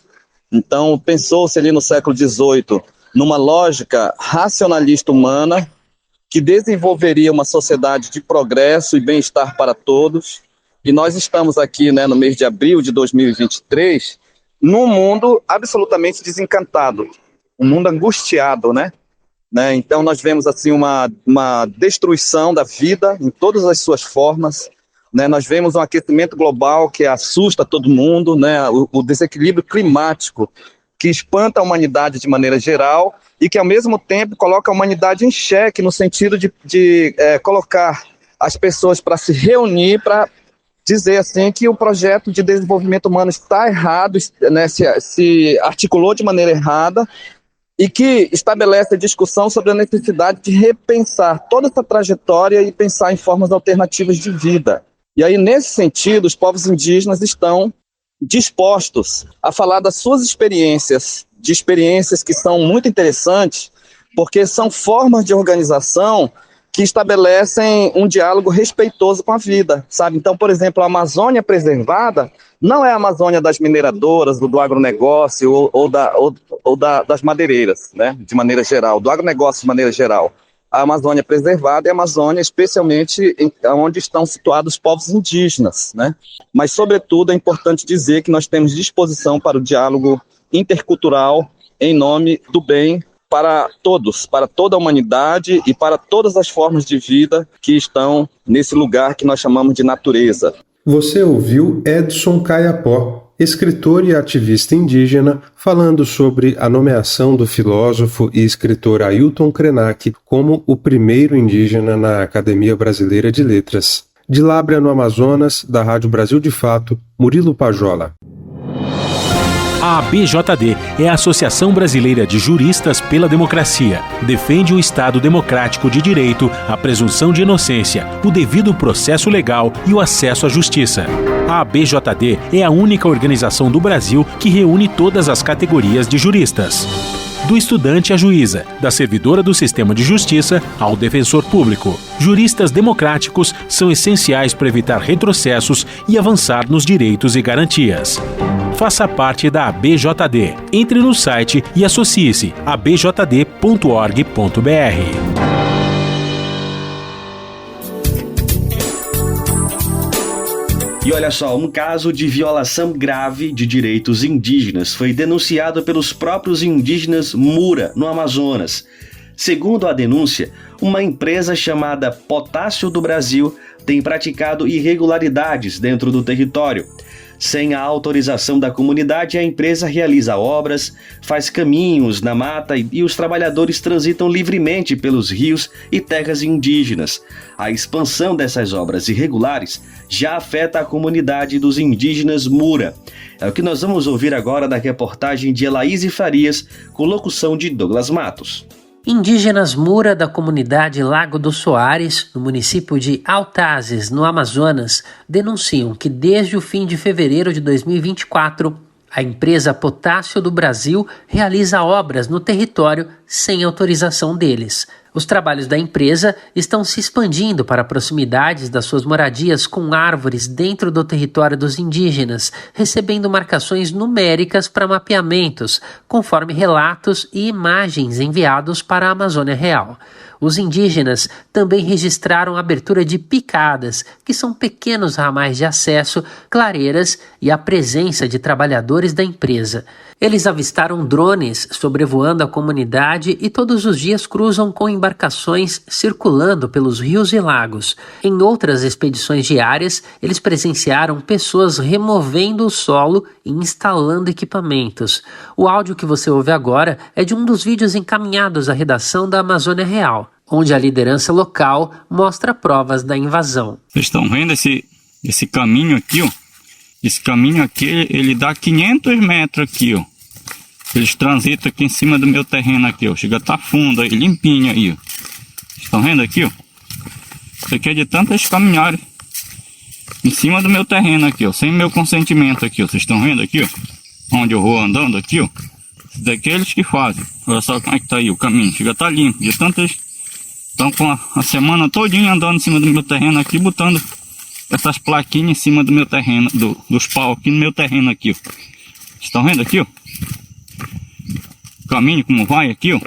Então, pensou-se ali no século XVIII numa lógica racionalista humana que desenvolveria uma sociedade de progresso e bem-estar para todos. E nós estamos aqui, né, no mês de abril de 2023, num mundo absolutamente desencantado, um mundo angustiado, né? Então nós vemos assim uma destruição da vida em todas as suas formas, né? Nós vemos um aquecimento global que assusta todo mundo, né? O desequilíbrio climático que espanta a humanidade de maneira geral e que ao mesmo tempo coloca a humanidade em xeque no sentido de colocar as pessoas para se reunir, para dizer assim que o projeto de desenvolvimento humano está errado, né? se articulou de maneira errada, e que estabelece a discussão sobre a necessidade de repensar toda essa trajetória e pensar em formas alternativas de vida. E aí, nesse sentido, os povos indígenas estão dispostos a falar das suas experiências que são muito interessantes, porque são formas de organização que estabelecem um diálogo respeitoso com a vida, sabe? Então, por exemplo, a Amazônia preservada não é a Amazônia das mineradoras, do agronegócio ou das madeireiras, né? De maneira geral, do agronegócio de maneira geral. a Amazônia preservada e a Amazônia especialmente onde estão situados os povos indígenas, né? Mas, sobretudo, é importante dizer que nós temos disposição para o diálogo intercultural em nome do bem para todos, para toda a humanidade e para todas as formas de vida que estão nesse lugar que nós chamamos de natureza. Você ouviu Edson Caiapó, escritor e ativista indígena, falando sobre a nomeação do filósofo e escritor Ailton Krenak como o primeiro indígena na Academia Brasileira de Letras. De Lábrea, no Amazonas, da Rádio Brasil de Fato, Murilo Pajola. A ABJD é a Associação Brasileira de Juristas pela Democracia. Defende o Estado democrático de direito, a presunção de inocência, o devido processo legal e o acesso à justiça. A ABJD é a única organização do Brasil que reúne todas as categorias de juristas. Do estudante à juíza, da servidora do sistema de justiça ao defensor público. Juristas democráticos são essenciais para evitar retrocessos e avançar nos direitos e garantias. Faça parte da ABJD. Entre no site e associe-se a abjd.org.br. E olha só, um caso de violação grave de direitos indígenas foi denunciado pelos próprios indígenas Mura, no Amazonas. Segundo a denúncia, uma empresa chamada Potássio do Brasil tem praticado irregularidades dentro do território. Sem a autorização da comunidade, a empresa realiza obras, faz caminhos na mata e os trabalhadores transitam livremente pelos rios e terras indígenas. A expansão dessas obras irregulares já afeta a comunidade dos indígenas Mura. É o que nós vamos ouvir agora da reportagem de Elaíse Farias, com locução de Douglas Matos. Indígenas Mura da comunidade Lago do Soares, no município de Altazes, no Amazonas, denunciam que desde o fim de fevereiro de 2024, a empresa Potássio do Brasil realiza obras no território sem autorização deles. Os trabalhos da empresa estão se expandindo para proximidades das suas moradias com árvores dentro do território dos indígenas, recebendo marcações numéricas para mapeamentos, conforme relatos e imagens enviados para a Amazônia Real. Os indígenas também registraram a abertura de picadas, que são pequenos ramais de acesso, clareiras e a presença de trabalhadores da empresa. Eles avistaram drones sobrevoando a comunidade e todos os dias cruzam com embarcações circulando pelos rios e lagos. Em outras expedições diárias, eles presenciaram pessoas removendo o solo e instalando equipamentos. O áudio que você ouve agora é de um dos vídeos encaminhados à redação da Amazônia Real, onde a liderança local mostra provas da invasão. Vocês estão vendo esse caminho aqui, ó? Esse caminho aqui, ele dá 500 metros aqui, ó. Eles transitam aqui em cima do meu terreno aqui, ó. Chega a estar fundo aí, limpinho aí, ó. Estão vendo aqui, ó? Isso aqui é de tantas caminhadas em cima do meu terreno aqui, ó. Sem meu consentimento aqui, ó. Vocês estão vendo aqui, ó? Onde eu vou andando aqui, ó. Isso daqui é eles que fazem. Olha só como é que tá aí o caminho. Chega a estar limpo. De tantas... Estão com a semana todinha andando em cima do meu terreno aqui, botando essas plaquinhas em cima do meu terreno, dos paus aqui no meu terreno aqui, ó. Estão vendo aqui, ó? O caminho como vai aqui, ó.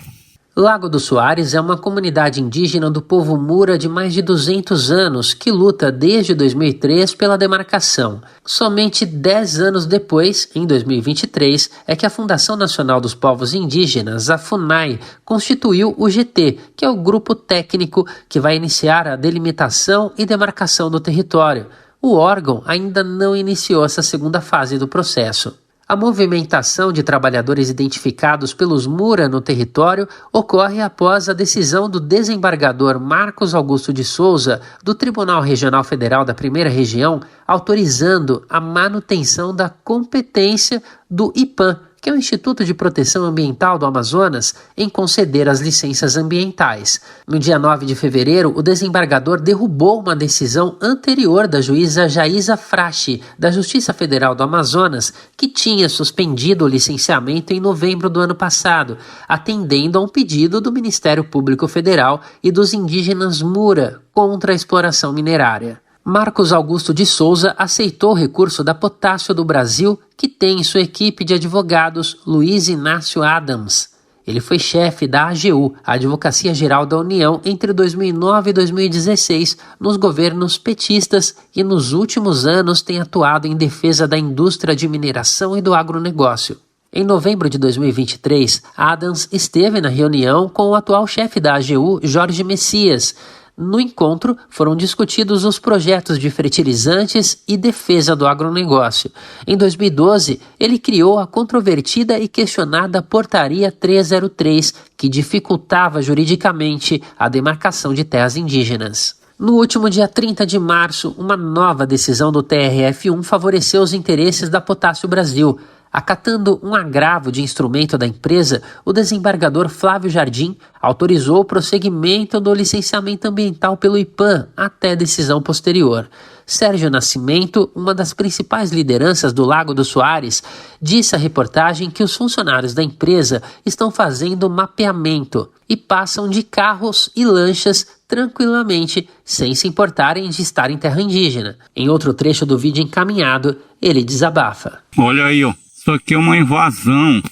Lago do Soares é uma comunidade indígena do povo Mura de mais de 200 anos que luta desde 2003 pela demarcação. Somente 10 anos depois, em 2023, é que a Fundação Nacional dos Povos Indígenas, a FUNAI, constituiu o GT, que é o grupo técnico que vai iniciar a delimitação e demarcação do território. O órgão ainda não iniciou essa segunda fase do processo. A movimentação de trabalhadores identificados pelos Mura no território ocorre após a decisão do desembargador Marcos Augusto de Souza, do Tribunal Regional Federal da Primeira Região, autorizando a manutenção da competência do IPAM, que é o Instituto de Proteção Ambiental do Amazonas, em conceder as licenças ambientais. No dia 9 de fevereiro, o desembargador derrubou uma decisão anterior da juíza Jaísa Frache, da Justiça Federal do Amazonas, que tinha suspendido o licenciamento em novembro do ano passado, atendendo a um pedido do Ministério Público Federal e dos indígenas Mura contra a exploração minerária. Marcos Augusto de Souza aceitou o recurso da Potássio do Brasil, que tem em sua equipe de advogados Luiz Inácio Adams. Ele foi chefe da AGU, a Advocacia Geral da União, entre 2009 e 2016, nos governos petistas e nos últimos anos tem atuado em defesa da indústria de mineração e do agronegócio. Em novembro de 2023, Adams esteve na reunião com o atual chefe da AGU, Jorge Messias. No encontro, foram discutidos os projetos de fertilizantes e defesa do agronegócio. Em 2012, ele criou a controvertida e questionada Portaria 303, que dificultava juridicamente a demarcação de terras indígenas. No último dia 30 de março, uma nova decisão do TRF1 favoreceu os interesses da Potássio Brasil. Acatando um agravo de instrumento da empresa, o desembargador Flávio Jardim autorizou o prosseguimento do licenciamento ambiental pelo IPAM até decisão posterior. Sérgio Nascimento, uma das principais lideranças do Lago do Soares, disse à reportagem que os funcionários da empresa estão fazendo mapeamento e passam de carros e lanchas tranquilamente, sem se importarem de estar em terra indígena. Em outro trecho do vídeo encaminhado, ele desabafa. Olha aí, ó. Isso aqui é uma invasão,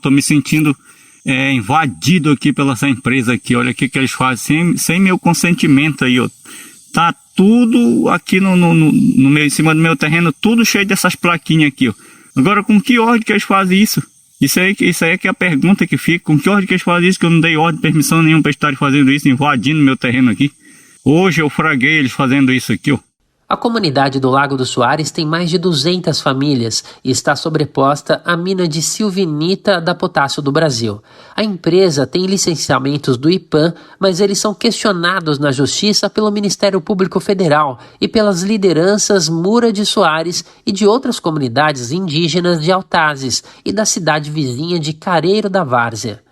tô me sentindo invadido aqui pela essa empresa aqui. Olha o que eles fazem sem meu consentimento aí, ó. Tá tudo aqui em cima do meu terreno, tudo cheio dessas plaquinhas aqui, ó. Agora, com que ordem que eles fazem isso? Isso aí é que é a pergunta que fica. Com que ordem que eles fazem isso? Que eu não dei ordem, permissão nenhuma para estarem fazendo isso, invadindo meu terreno aqui. Hoje eu fraguei eles fazendo isso aqui, ó. A comunidade do Lago do Soares tem mais de 200 famílias e está sobreposta à mina de silvinita da Potássio do Brasil. A empresa tem licenciamentos do IPAM, mas eles são questionados na Justiça pelo Ministério Público Federal e pelas lideranças Mura de Soares e de outras comunidades indígenas de Altazes e da cidade vizinha de Careiro da Várzea.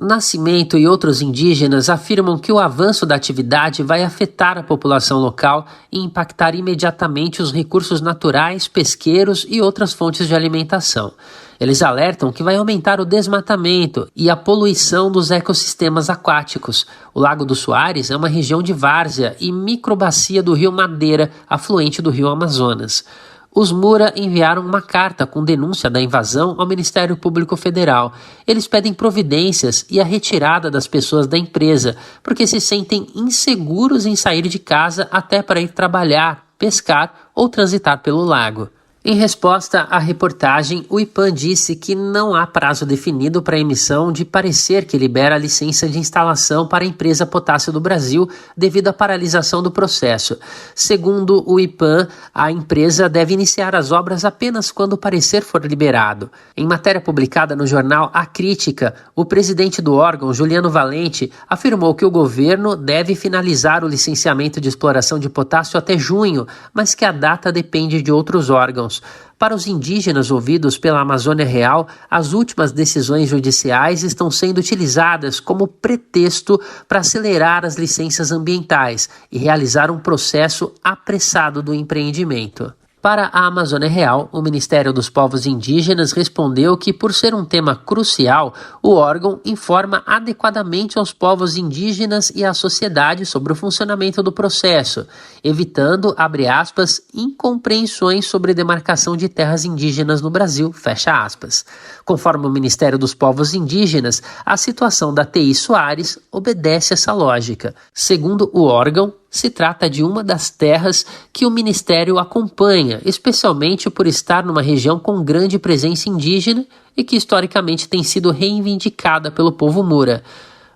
Nascimento e outros indígenas afirmam que o avanço da atividade vai afetar a população local e impactar imediatamente os recursos naturais, pesqueiros e outras fontes de alimentação. Eles alertam que vai aumentar o desmatamento e a poluição dos ecossistemas aquáticos. O Lago do Soares é uma região de várzea e microbacia do rio Madeira, afluente do rio Amazonas. Os Mura enviaram uma carta com denúncia da invasão ao Ministério Público Federal. Eles pedem providências e a retirada das pessoas da empresa, porque se sentem inseguros em sair de casa até para ir trabalhar, pescar ou transitar pelo lago. Em resposta à reportagem, o IPAM disse que não há prazo definido para a emissão de parecer que libera a licença de instalação para a empresa Potássio do Brasil devido à paralisação do processo. Segundo o IPAM, a empresa deve iniciar as obras apenas quando o parecer for liberado. Em matéria publicada no jornal A Crítica, o presidente do órgão, Juliano Valente, afirmou que o governo deve finalizar o licenciamento de exploração de potássio até junho, mas que a data depende de outros órgãos. Para os indígenas ouvidos pela Amazônia Real, as últimas decisões judiciais estão sendo utilizadas como pretexto para acelerar as licenças ambientais e realizar um processo apressado do empreendimento. Para a Amazônia Real, o Ministério dos Povos Indígenas respondeu que, por ser um tema crucial, o órgão informa adequadamente aos povos indígenas e à sociedade sobre o funcionamento do processo, evitando, abre aspas, incompreensões sobre demarcação de terras indígenas no Brasil, fecha aspas. Conforme o Ministério dos Povos Indígenas, a situação da TI Soares obedece essa lógica. Segundo o órgão, se trata de uma das terras que o Ministério acompanha, especialmente por estar numa região com grande presença indígena e que historicamente tem sido reivindicada pelo povo Mura.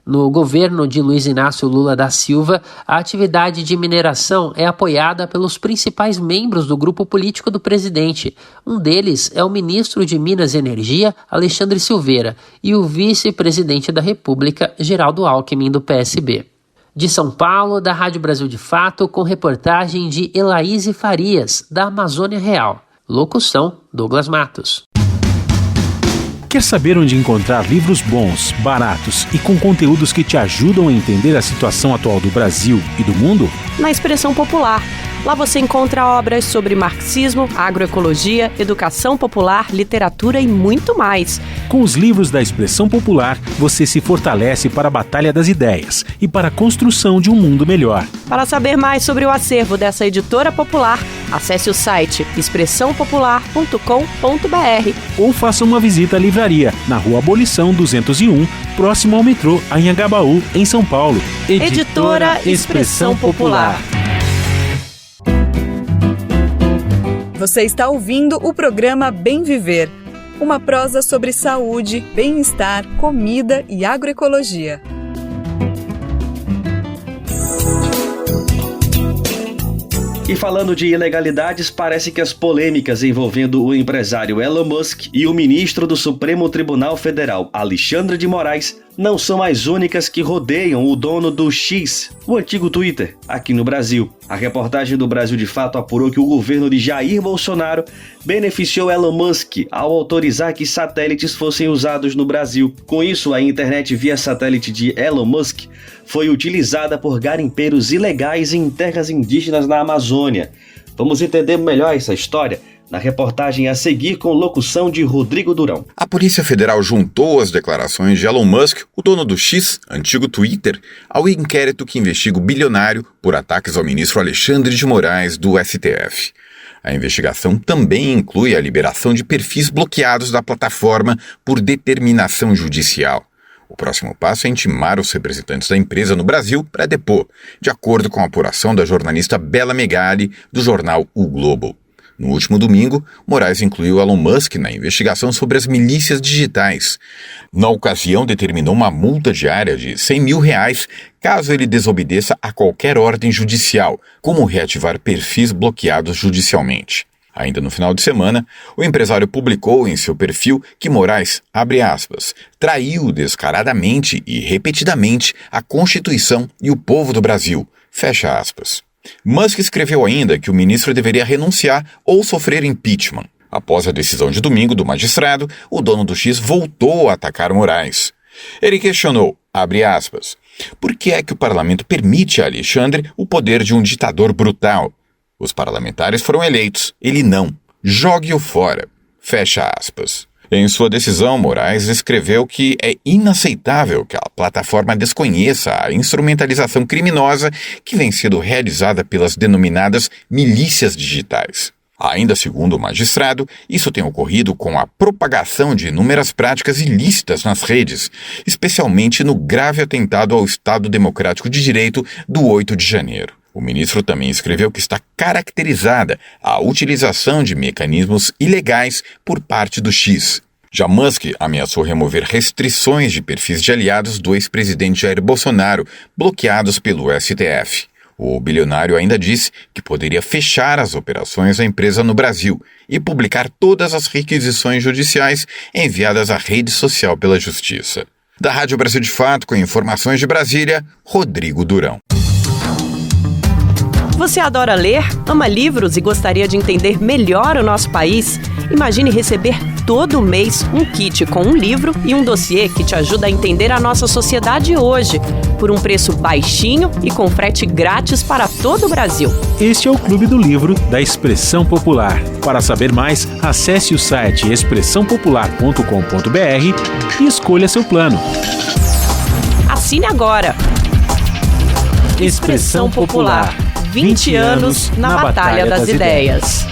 No governo de Luiz Inácio Lula da Silva, a atividade de mineração é apoiada pelos principais membros do grupo político do presidente. Um deles é o ministro de Minas e Energia, Alexandre Silveira, e o vice-presidente da República, Geraldo Alckmin, do PSB. De São Paulo, da Rádio Brasil de Fato, com reportagem de Elaíse Farias, da Amazônia Real. Locução, Douglas Matos. Quer saber onde encontrar livros bons, baratos e com conteúdos que te ajudam a entender a situação atual do Brasil e do mundo? Na Expressão Popular. Lá você encontra obras sobre marxismo, agroecologia, educação popular, literatura e muito mais. Com os livros da Expressão Popular, você se fortalece para a batalha das ideias e para a construção de um mundo melhor. Para saber mais sobre o acervo dessa editora popular, Acesse o site expressãopopular.com.br ou faça uma visita à livraria na Rua Abolição 201, próximo ao metrô Anhangabaú, em São Paulo. Editora Expressão Popular. Você está ouvindo o programa Bem Viver, uma prosa sobre saúde, bem-estar, comida e agroecologia. E falando de ilegalidades, parece que as polêmicas envolvendo o empresário Elon Musk e o ministro do Supremo Tribunal Federal, Alexandre de Moraes, não são as únicas que rodeiam o dono do X, o antigo Twitter, aqui no Brasil. A reportagem do Brasil de Fato apurou que o governo de Jair Bolsonaro beneficiou Elon Musk ao autorizar que satélites fossem usados no Brasil. Com isso, a internet via satélite de Elon Musk foi utilizada por garimpeiros ilegais em terras indígenas na Amazônia. Vamos entender melhor essa história na reportagem a seguir, com locução de Rodrigo Durão. A Polícia Federal juntou as declarações de Elon Musk, o dono do X, antigo Twitter, ao inquérito que investiga o bilionário por ataques ao ministro Alexandre de Moraes, do STF. A investigação também inclui a liberação de perfis bloqueados da plataforma por determinação judicial. O próximo passo é intimar os representantes da empresa no Brasil para depor, de acordo com a apuração da jornalista Bela Megali, do jornal O Globo. No último domingo, Moraes incluiu Elon Musk na investigação sobre as milícias digitais. Na ocasião, determinou uma multa diária de R$100 mil caso ele desobedeça a qualquer ordem judicial, como reativar perfis bloqueados judicialmente. Ainda no final de semana, o empresário publicou em seu perfil que Moraes, abre aspas, traiu descaradamente e repetidamente a Constituição e o povo do Brasil, fecha aspas. Musk escreveu ainda que o ministro deveria renunciar ou sofrer impeachment. Após a decisão de domingo do magistrado, o dono do X voltou a atacar Moraes. Ele questionou, abre aspas, por que é que o parlamento permite a Alexandre o poder de um ditador brutal? Os parlamentares foram eleitos, ele não. Jogue-o fora. Fecha aspas. Em sua decisão, Moraes escreveu que é inaceitável que a plataforma desconheça a instrumentalização criminosa que vem sendo realizada pelas denominadas milícias digitais. Ainda segundo o magistrado, isso tem ocorrido com a propagação de inúmeras práticas ilícitas nas redes, especialmente no grave atentado ao Estado Democrático de Direito do 8 de janeiro. O ministro também escreveu que está caracterizada a utilização de mecanismos ilegais por parte do X. Já Musk ameaçou remover restrições de perfis de aliados do ex-presidente Jair Bolsonaro, bloqueados pelo STF. O bilionário ainda disse que poderia fechar as operações da empresa no Brasil e publicar todas as requisições judiciais enviadas à rede social pela Justiça. Da Rádio Brasil de Fato, com informações de Brasília, Rodrigo Durão. Você adora ler, ama livros e gostaria de entender melhor o nosso país? Imagine receber todo mês um kit com um livro e um dossiê que te ajuda a entender a nossa sociedade hoje, por um preço baixinho e com frete grátis para todo o Brasil. Este é o Clube do Livro da Expressão Popular. Para saber mais, acesse o site expressãopopular.com.br e escolha seu plano. Assine agora! Expressão Popular. 20 anos na Batalha das Ideias.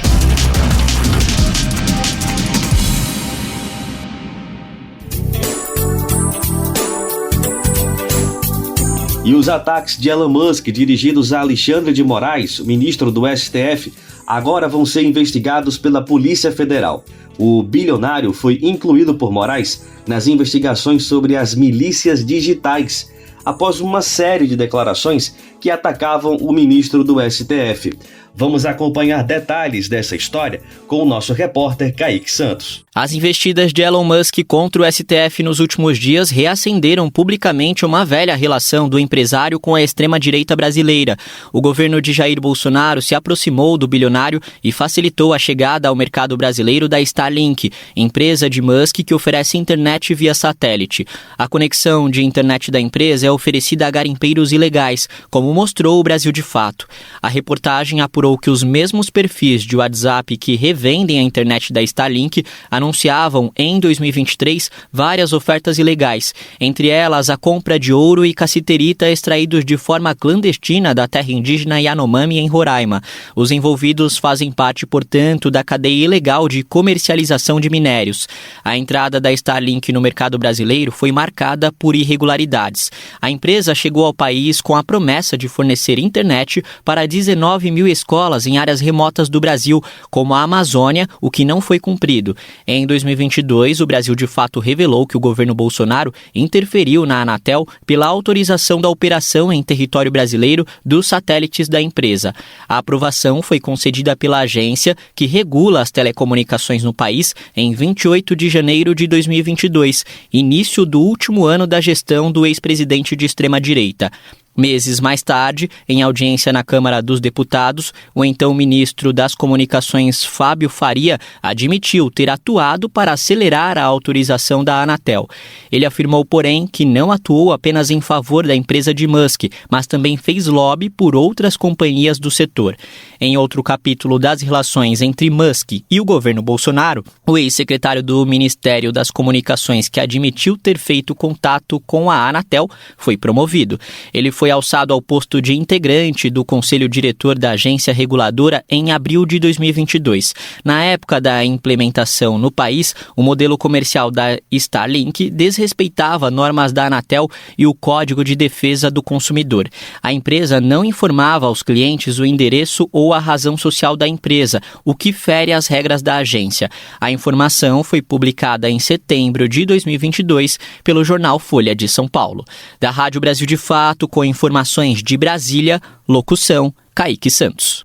E os ataques de Elon Musk dirigidos a Alexandre de Moraes, ministro do STF, agora vão ser investigados pela Polícia Federal. O bilionário foi incluído por Moraes nas investigações sobre as milícias digitais, após uma série de declarações que atacavam o ministro do STF. Vamos acompanhar detalhes dessa história com o nosso repórter Kaique Santos. As investidas de Elon Musk contra o STF nos últimos dias reacenderam publicamente uma velha relação do empresário com a extrema-direita brasileira. O governo de Jair Bolsonaro se aproximou do bilionário e facilitou a chegada ao mercado brasileiro da Starlink, empresa de Musk que oferece internet via satélite. A conexão de internet da empresa é oferecida a garimpeiros ilegais, como mostrou o Brasil de Fato. A reportagem apurou apurou que os mesmos perfis de WhatsApp que revendem a internet da Starlink anunciavam em 2023 várias ofertas ilegais, entre elas a compra de ouro e cassiterita extraídos de forma clandestina da terra indígena Yanomami em Roraima. Os envolvidos fazem parte, portanto, da cadeia ilegal de comercialização de minérios. A entrada da Starlink no mercado brasileiro foi marcada por irregularidades. A empresa chegou ao país com a promessa de fornecer internet para 19 mil escolas em áreas remotas do Brasil, como a Amazônia, o que não foi cumprido. Em 2022, o Brasil de fato revelou que o governo Bolsonaro interferiu na Anatel pela autorização da operação em território brasileiro dos satélites da empresa. A aprovação foi concedida pela agência que regula as telecomunicações no país em 28 de janeiro de 2022, início do último ano da gestão do ex-presidente de extrema-direita. Meses mais tarde, em audiência na Câmara dos Deputados, o então ministro das Comunicações, Fábio Faria, admitiu ter atuado para acelerar a autorização da Anatel. Ele afirmou, porém, que não atuou apenas em favor da empresa de Musk, mas também fez lobby por outras companhias do setor. Em outro capítulo das relações entre Musk e o governo Bolsonaro, o ex-secretário do Ministério das Comunicações, que admitiu ter feito contato com a Anatel, foi promovido. Ele foi alçado ao posto de integrante do Conselho Diretor da agência reguladora em abril de 2022. Na época da implementação no país, o modelo comercial da Starlink desrespeitava normas da Anatel e o Código de Defesa do Consumidor. A empresa não informava aos clientes o endereço ou a razão social da empresa, o que fere as regras da agência. A informação foi publicada em setembro de 2022 pelo jornal Folha de São Paulo. Da Rádio Brasil de Fato, com informações de Brasília, locução Kaique Santos.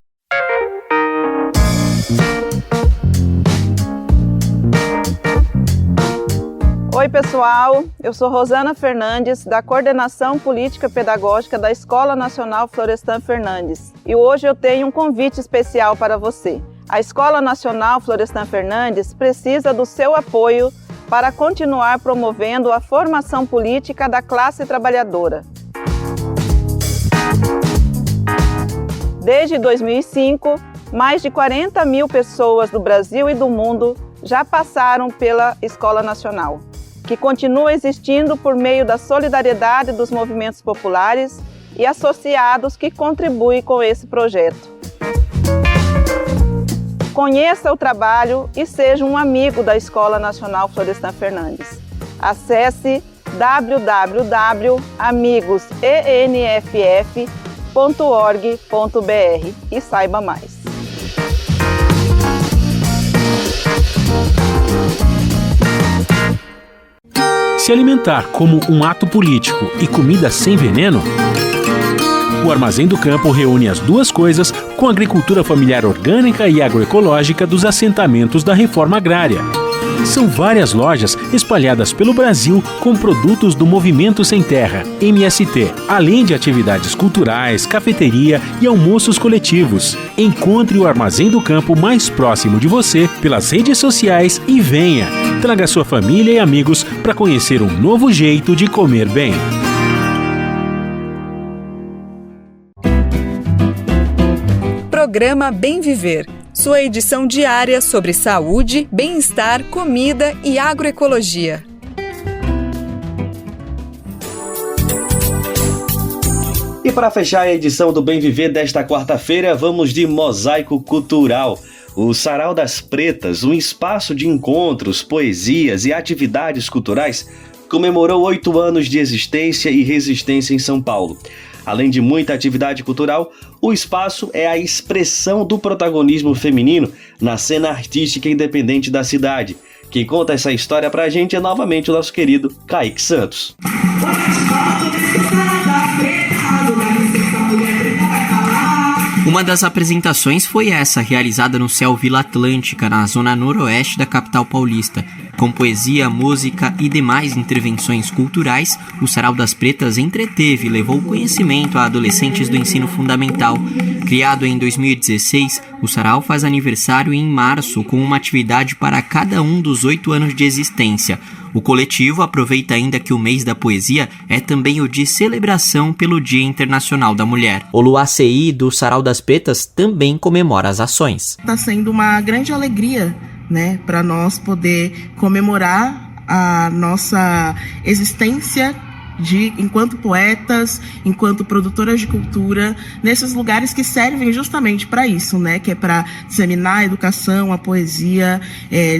Oi pessoal, eu sou Rosana Fernandes, da Coordenação Política Pedagógica da Escola Nacional Florestan Fernandes. E hoje eu tenho um convite especial para você. A Escola Nacional Florestan Fernandes precisa do seu apoio para continuar promovendo a formação política da classe trabalhadora. Desde 2005, mais de 40 mil pessoas do Brasil e do mundo já passaram pela Escola Nacional, que continua existindo por meio da solidariedade dos movimentos populares e associados que contribuem com esse projeto. Conheça o trabalho e seja um amigo da Escola Nacional Florestan Fernandes. Acesse www.amigosenff.org.br e saiba mais. Se alimentar como um ato político e comida sem veneno? O Armazém do Campo reúne as duas coisas com a agricultura familiar orgânica e agroecológica dos assentamentos da reforma agrária. São várias lojas espalhadas pelo Brasil com produtos do Movimento Sem Terra, MST, além de atividades culturais, cafeteria e almoços coletivos. Encontre o Armazém do Campo mais próximo de você pelas redes sociais e venha. Traga sua família e amigos para conhecer um novo jeito de comer bem. Programa Bem Viver. Sua edição diária sobre saúde, bem-estar, comida e agroecologia. E para fechar a edição do Bem Viver desta quarta-feira, vamos de mosaico cultural. O Sarau das Pretas, um espaço de encontros, poesias e atividades culturais, comemorou 8 anos de existência e resistência em São Paulo. Além de muita atividade cultural, o espaço é a expressão do protagonismo feminino na cena artística independente da cidade. Quem conta essa história pra gente é novamente o nosso querido Kaique Santos. Uma das apresentações foi essa, realizada no Céu Vila Atlântica, na zona noroeste da capital paulista. Com poesia, música e demais intervenções culturais, o Sarau das Pretas entreteve e levou conhecimento a adolescentes do ensino fundamental. Criado em 2016, o Sarau faz aniversário em março, com uma atividade para cada um dos 8 anos de existência. O coletivo aproveita ainda que o mês da poesia é também o de celebração pelo Dia Internacional da Mulher. O Luaci do Sarau das Pretas também comemora as ações. Está sendo uma grande alegria, né, para nós poder comemorar a nossa existência enquanto poetas, enquanto produtoras de cultura, nesses lugares que servem justamente para isso, né? Que é para disseminar a educação, a poesia,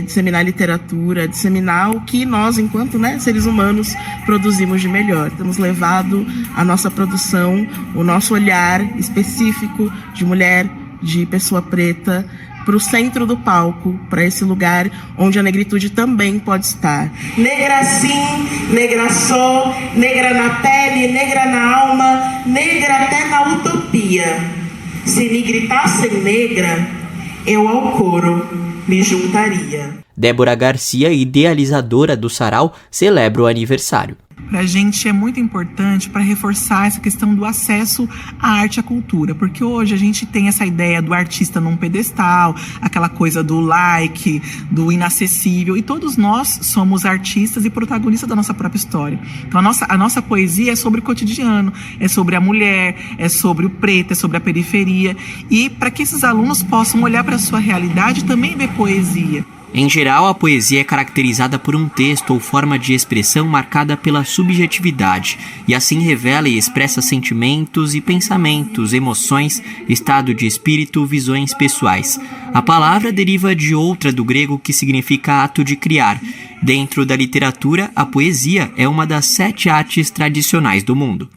disseminar a literatura, disseminar o que nós, enquanto, né, seres humanos, produzimos de melhor. Temos levado a nossa produção, o nosso olhar específico de mulher, de pessoa preta, para o centro do palco, para esse lugar onde a negritude também pode estar. Negra sim, negra só, negra na pele, negra na alma, negra até na utopia. Se me gritassem negra, eu ao coro me juntaria. Débora Garcia, idealizadora do Sarau, celebra o aniversário. Para a gente é muito importante para reforçar essa questão do acesso à arte e à cultura, porque hoje a gente tem essa ideia do artista num pedestal, aquela coisa do like, do inacessível, e todos nós somos artistas e protagonistas da nossa própria história. Então a nossa poesia é sobre o cotidiano, é sobre a mulher, é sobre o preto, é sobre a periferia, e para que esses alunos possam olhar para a sua realidade e também ver poesia. Em geral, a poesia é caracterizada por um texto ou forma de expressão marcada pela subjetividade, e assim revela e expressa sentimentos e pensamentos, emoções, estado de espírito, visões pessoais. A palavra deriva de outra do grego que significa ato de criar. Dentro da literatura, a poesia é uma das 7 artes tradicionais do mundo.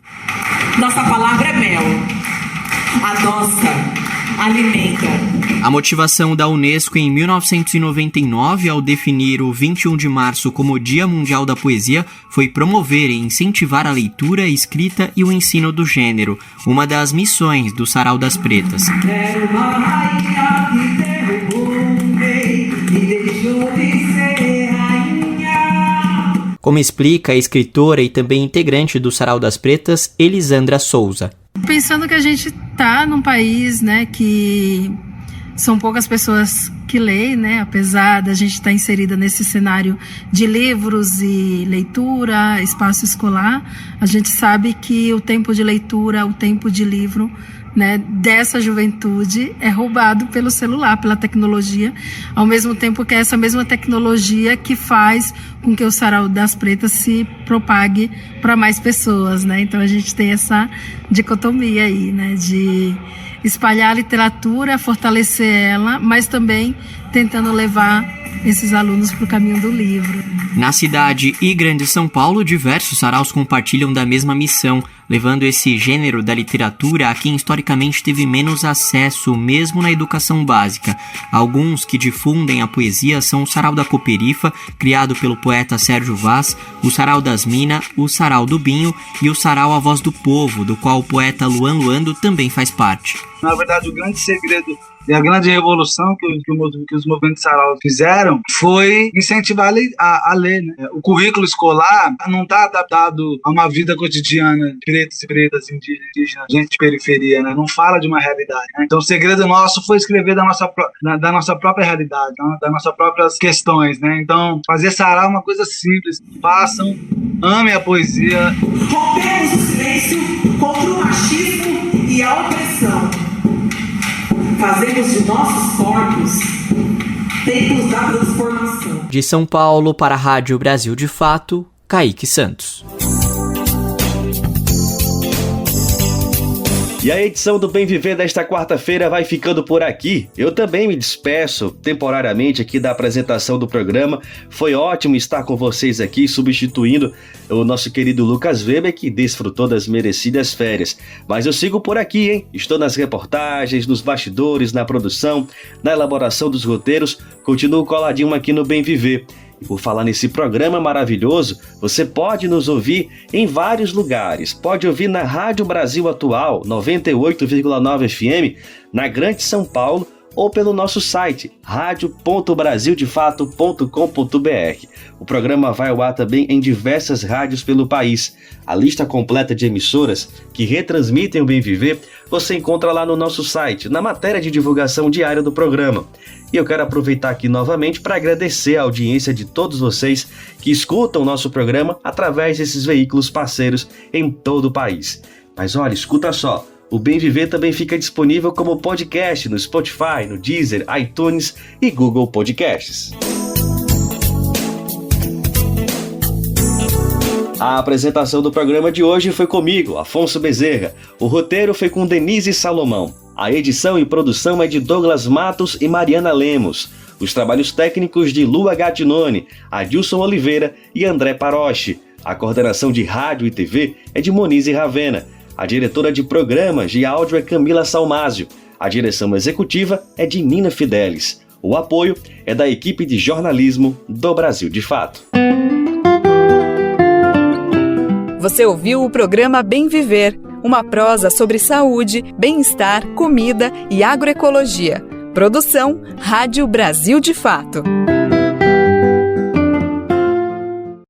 Nossa palavra é mel. Adoça, alimenta. A motivação da Unesco em 1999, ao definir o 21 de março como Dia Mundial da Poesia, foi promover e incentivar a leitura, a escrita e o ensino do gênero, uma das missões do Sarau das Pretas. Era uma rainha que derrubou um rei e deixou de ser rainha. Como explica a escritora e também integrante do Sarau das Pretas, Elisandra Souza. Pensando que a gente está num país, né, que são poucas pessoas que leem, né? Apesar da gente estar inserida nesse cenário de livros e leitura, espaço escolar, a gente sabe que o tempo de leitura, o tempo de livro, né, dessa juventude é roubado pelo celular, pela tecnologia, ao mesmo tempo que é essa mesma tecnologia que faz com que o Sarau das Pretas se propague para mais pessoas, né? Então a gente tem essa dicotomia aí, né, de espalhar a literatura, fortalecer ela, mas também tentando levar esses alunos para o caminho do livro. Na cidade e Grande São Paulo, diversos saraus compartilham da mesma missão, levando esse gênero da literatura a quem historicamente teve menos acesso, mesmo na educação básica. Alguns que difundem a poesia são o Sarau da Cooperifa, criado pelo poeta Sérgio Vaz, o Sarau das Minas, o Sarau do Binho e o Sarau A Voz do Povo, do qual o poeta Luan Luando também faz parte. Na verdade, o grande segredo e a grande revolução que os movimentos Sarau fizeram foi incentivar a ler, né? O currículo escolar não está adaptado a uma vida cotidiana de pretos e pretas, indígenas, gente de periferia, né? Não fala de uma realidade, né? Então o segredo nosso foi escrever da nossa própria realidade, né? Das nossas próprias questões, né? Então fazer Sarau é uma coisa simples. Façam, amem a poesia. Rompemos o silêncio contra o machismo e a opressão. Fazemos de nossos corpos templos da transformação. De São Paulo para a Rádio Brasil de Fato, Kaique Santos. E a edição do Bem Viver desta quarta-feira vai ficando por aqui. Eu também me despeço temporariamente aqui da apresentação do programa. Foi ótimo estar com vocês aqui, substituindo o nosso querido Lucas Weber, que desfrutou das merecidas férias. Mas eu sigo por aqui, hein? Estou nas reportagens, nos bastidores, na produção, na elaboração dos roteiros. Continuo coladinho aqui no Bem Viver. E por falar nesse programa maravilhoso, você pode nos ouvir em vários lugares. Pode ouvir na Rádio Brasil Atual, 98,9 FM, na Grande São Paulo, ou pelo nosso site radio.brasildefato.com.br. O programa vai ao ar também em diversas rádios pelo país. A lista completa de emissoras que retransmitem o Bem Viver você encontra lá no nosso site, na matéria de divulgação diária do programa. E eu quero aproveitar aqui novamente para agradecer a audiência de todos vocês que escutam o nosso programa através desses veículos parceiros em todo o país. Mas olha, escuta só, o Bem Viver também fica disponível como podcast no Spotify, no Deezer, iTunes e Google Podcasts. A apresentação do programa de hoje foi comigo, Afonso Bezerra. O roteiro foi com Denise Salomão. A edição e produção é de Douglas Matos e Mariana Lemos. Os trabalhos técnicos de Lua Gattinone, Adilson Oliveira e André Paroche. A coordenação de rádio e TV é de Monize Ravena. A diretora de programas de áudio é Camila Salmásio. A direção executiva é de Nina Fidelis. O apoio é da equipe de jornalismo do Brasil de Fato. Você ouviu o programa Bem Viver, uma prosa sobre saúde, bem-estar, comida e agroecologia. Produção Rádio Brasil de Fato.